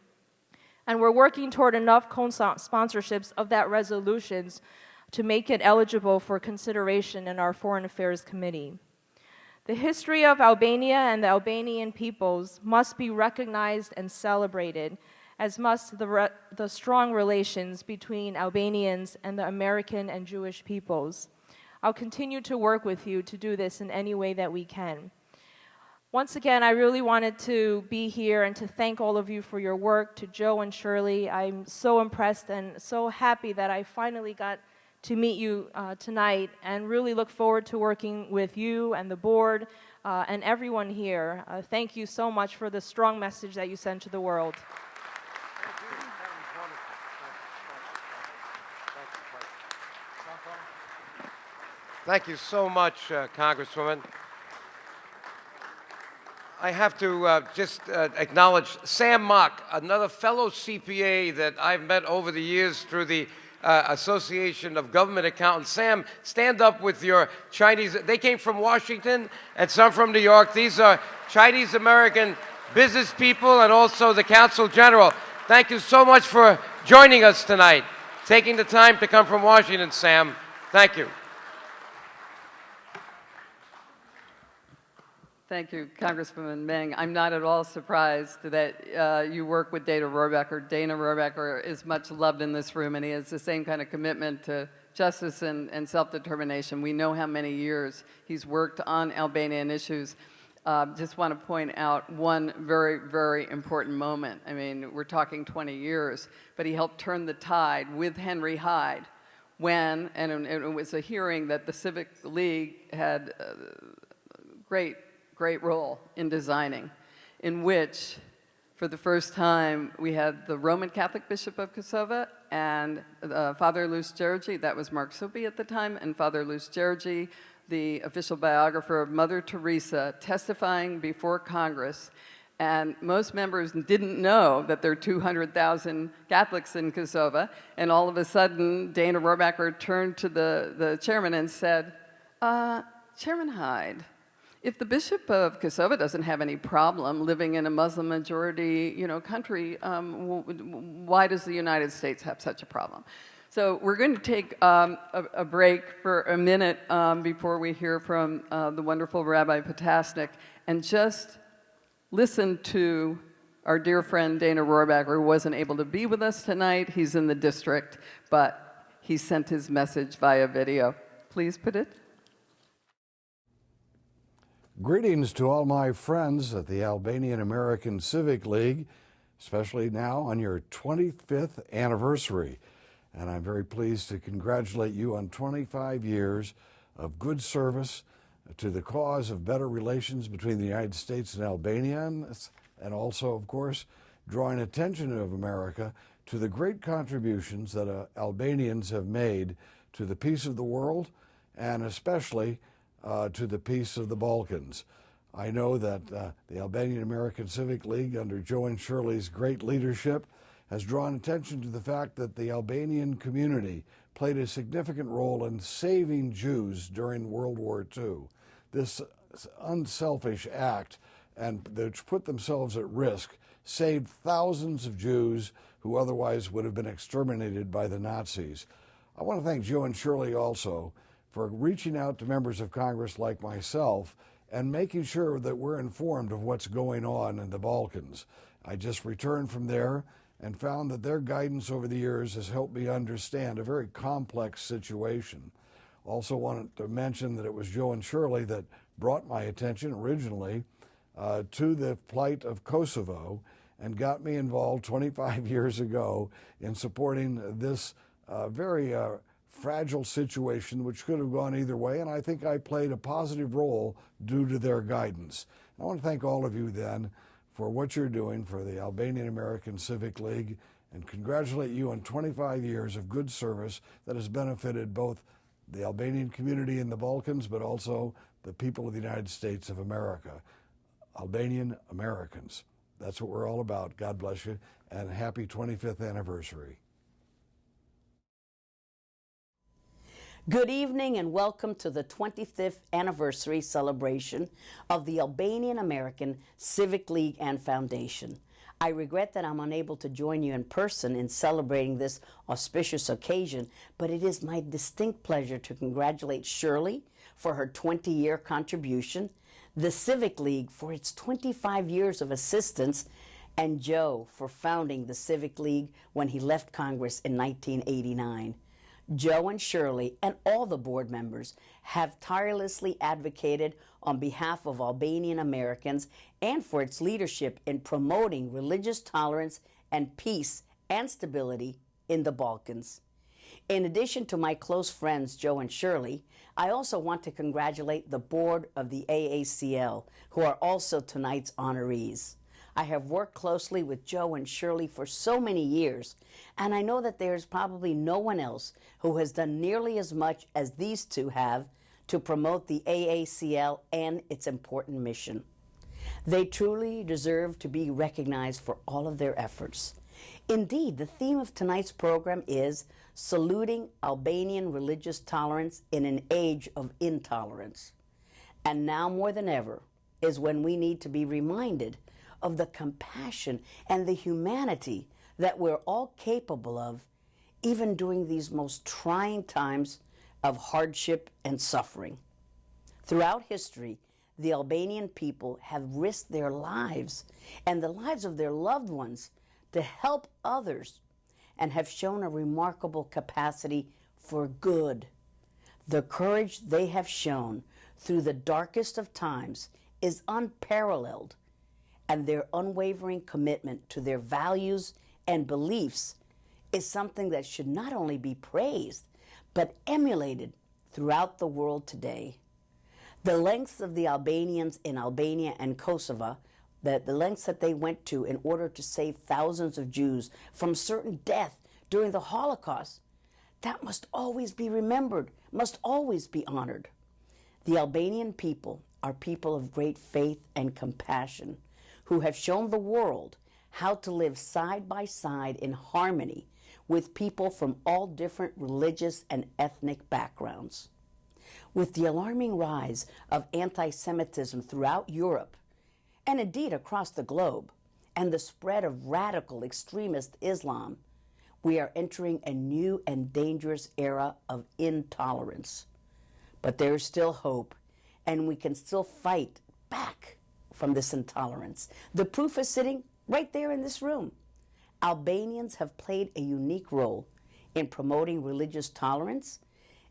And we're working toward enough co-sponsorships of that resolutions to make it eligible for consideration in our Foreign Affairs Committee. The history of Albania and the Albanian peoples must be recognized and celebrated, as must the strong relations between Albanians and the American and Jewish peoples. I'll continue to work with you to do this in any way that we can. Once again, I really wanted to be here and to thank all of you for your work. To Joe and Shirley, I'm so impressed and so happy that I finally got to meet you tonight, and really look forward to working with you and the board and everyone here. Thank you so much for the strong message that you send to the world. Thank you so much, Congresswoman. I have to just acknowledge Sam Mock, another fellow CPA that I've met over the years through the Association of Government Accountants. Sam, stand up with your Chinese. They came from Washington and some from New York. These are Chinese-American business people and also the Consul General. Thank you so much for joining us tonight, taking the time to come from Washington, Sam. Thank you. Thank you, Congresswoman Meng. I'm not at all surprised that you work with Dana Rohrabacher. Dana Rohrabacher is much loved in this room, and he has the same kind of commitment to justice and self-determination. We know how many years he's worked on Albanian issues. Just want to point out one very, very important moment. I mean, we're talking 20 years, but he helped turn the tide with Henry Hyde when, and it was a hearing that the Civic League had great role in designing, in which, for the first time, we had the Roman Catholic Bishop of Kosovo and Father Luce Georgi, that was Mark Suppi at the time, and Father Luce Georgi, the official biographer of Mother Teresa, testifying before Congress. And most members didn't know that there are 200,000 Catholics in Kosovo, and all of a sudden, Dana Rohrabacher turned to the chairman and said, Chairman Hyde, if the Bishop of Kosovo doesn't have any problem living in a Muslim majority, country, why does the United States have such a problem? So we're going to take a break for a minute before we hear from the wonderful Rabbi Potasnik, and just listen to our dear friend Dana Rohrabacher, who wasn't able to be with us tonight. He's in the district, but he sent his message via video. Please put it. Greetings to all my friends at the Albanian American Civic League, especially now on your 25th anniversary. And I'm very pleased to congratulate you on 25 years of good service to the cause of better relations between the United States and Albania, and also, of course, drawing attention of America to the great contributions that Albanians have made to the peace of the world, and especially to the peace of the Balkans. I know that the Albanian American Civic League, under Joe and Shirley's great leadership, has drawn attention to the fact that the Albanian community played a significant role in saving Jews during World War II. This unselfish act, and which put themselves at risk, saved thousands of Jews who otherwise would have been exterminated by the Nazis. I want to thank Joe and Shirley also for reaching out to members of Congress like myself and making sure that we're informed of what's going on in the Balkans. I just returned from there and found that their guidance over the years has helped me understand a very complex situation. Also wanted to mention that it was Joe and Shirley that brought my attention originally to the plight of Kosovo and got me involved 25 years ago in supporting this very fragile situation, which could have gone either way, and I think I played a positive role due to their guidance. I want to thank all of you then for what you're doing for the Albanian American Civic League, and congratulate you on 25 years of good service that has benefited both the Albanian community in the Balkans, but also the people of the United States of America. Albanian Americans. That's what we're all about. God bless you, and happy 25th anniversary. Good evening and welcome to the 25th anniversary celebration of the Albanian American Civic League and Foundation. I regret that I'm unable to join you in person in celebrating this auspicious occasion, but it is my distinct pleasure to congratulate Shirley for her 20-year contribution, the Civic League for its 25 years of assistance, and Joe for founding the Civic League when he left Congress in 1989. Joe and Shirley and all the board members have tirelessly advocated on behalf of Albanian Americans and for its leadership in promoting religious tolerance and peace and stability in the Balkans. In addition to my close friends Joe and Shirley, I also want to congratulate the board of the AACL, who are also tonight's honorees. I have worked closely with Joe and Shirley for so many years, and I know that there's probably no one else who has done nearly as much as these two have to promote the AACL and its important mission. They truly deserve to be recognized for all of their efforts. Indeed, the theme of tonight's program is Saluting Albanian Religious Tolerance in an Age of Intolerance. And now more than ever is when we need to be reminded of the compassion and the humanity that we're all capable of, even during these most trying times of hardship and suffering. Throughout history, the Albanian people have risked their lives and the lives of their loved ones to help others and have shown a remarkable capacity for good. The courage they have shown through the darkest of times is unparalleled, and their unwavering commitment to their values and beliefs is something that should not only be praised, but emulated throughout the world today. The lengths of the Albanians in Albania and Kosovo, the lengths that they went to in order to save thousands of Jews from certain death during the Holocaust, that must always be remembered, must always be honored. The Albanian people are people of great faith and compassion who have shown the world how to live side by side in harmony with people from all different religious and ethnic backgrounds. With the alarming rise of anti-Semitism throughout Europe, and indeed across the globe, and the spread of radical extremist Islam, we are entering a new and dangerous era of intolerance. But there is still hope, and we can still fight back from this intolerance. The proof is sitting right there in this room. Albanians have played a unique role in promoting religious tolerance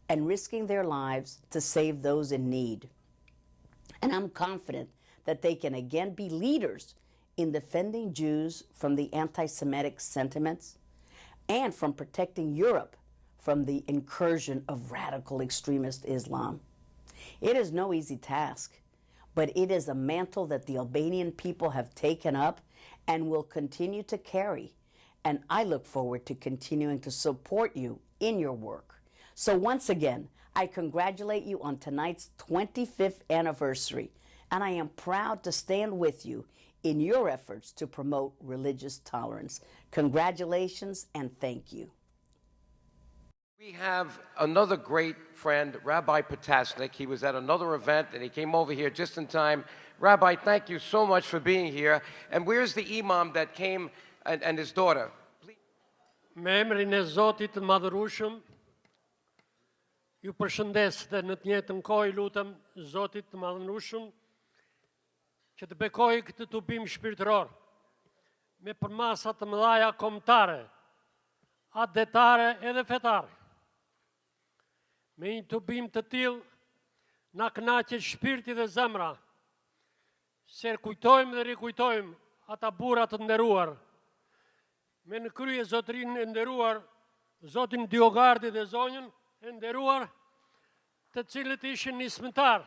and risking their lives to save those in need. And I'm confident that they can again be leaders in defending Jews from the anti-Semitic sentiments and from protecting Europe from the incursion of radical extremist Islam. It is no easy task, but it is a mantle that the Albanian people have taken up and will continue to carry. And I look forward to continuing to support you in your work. So once again, I congratulate you on tonight's 25th anniversary, and I am proud to stand with you in your efforts to promote religious tolerance. Congratulations and thank you. We have another great friend, Rabbi Potasnik. He was at another event, and he came over here just in time. Rabbi, thank you so much for being here. And where's the imam that came and his daughter? Me emrin e Zotit të madhërueshëm, ju përshëndes dhe në të njëjtën kohë lutem Zotit të madhërueshëm që të bekojë këtë tubim shpirtëror me përmasa të mëdha kombëtare, adetare edhe fetare. Me një tubim të tillë na kënaqet shpirti dhe zemra, se kujtojmë dhe rikujtojmë ata burra të nderuar. Me në krye zotërinë e nderuar, zotin DioGuardi dhe zonjën e nderuar, të cilët ishin nismëtar.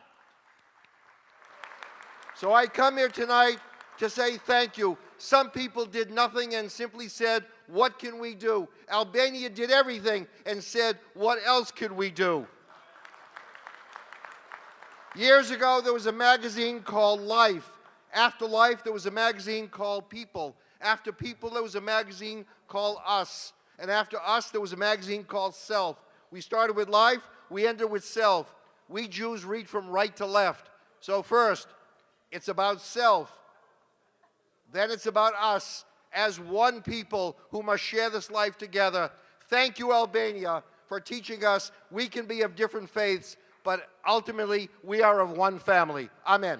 So I come here tonight to say thank you. Some people did nothing and simply said, what can we do? Albania did everything and said, what else could we do? Years ago, there was a magazine called Life. After Life, there was a magazine called People. After People, there was a magazine called Us. And after Us, there was a magazine called Self. We started with Life, we ended with Self. We Jews read from right to left. So first, it's about self. Then it's about us as one people who must share this life together. Thank you, Albania, for teaching us we can be of different faiths, but ultimately we are of one family. Amen.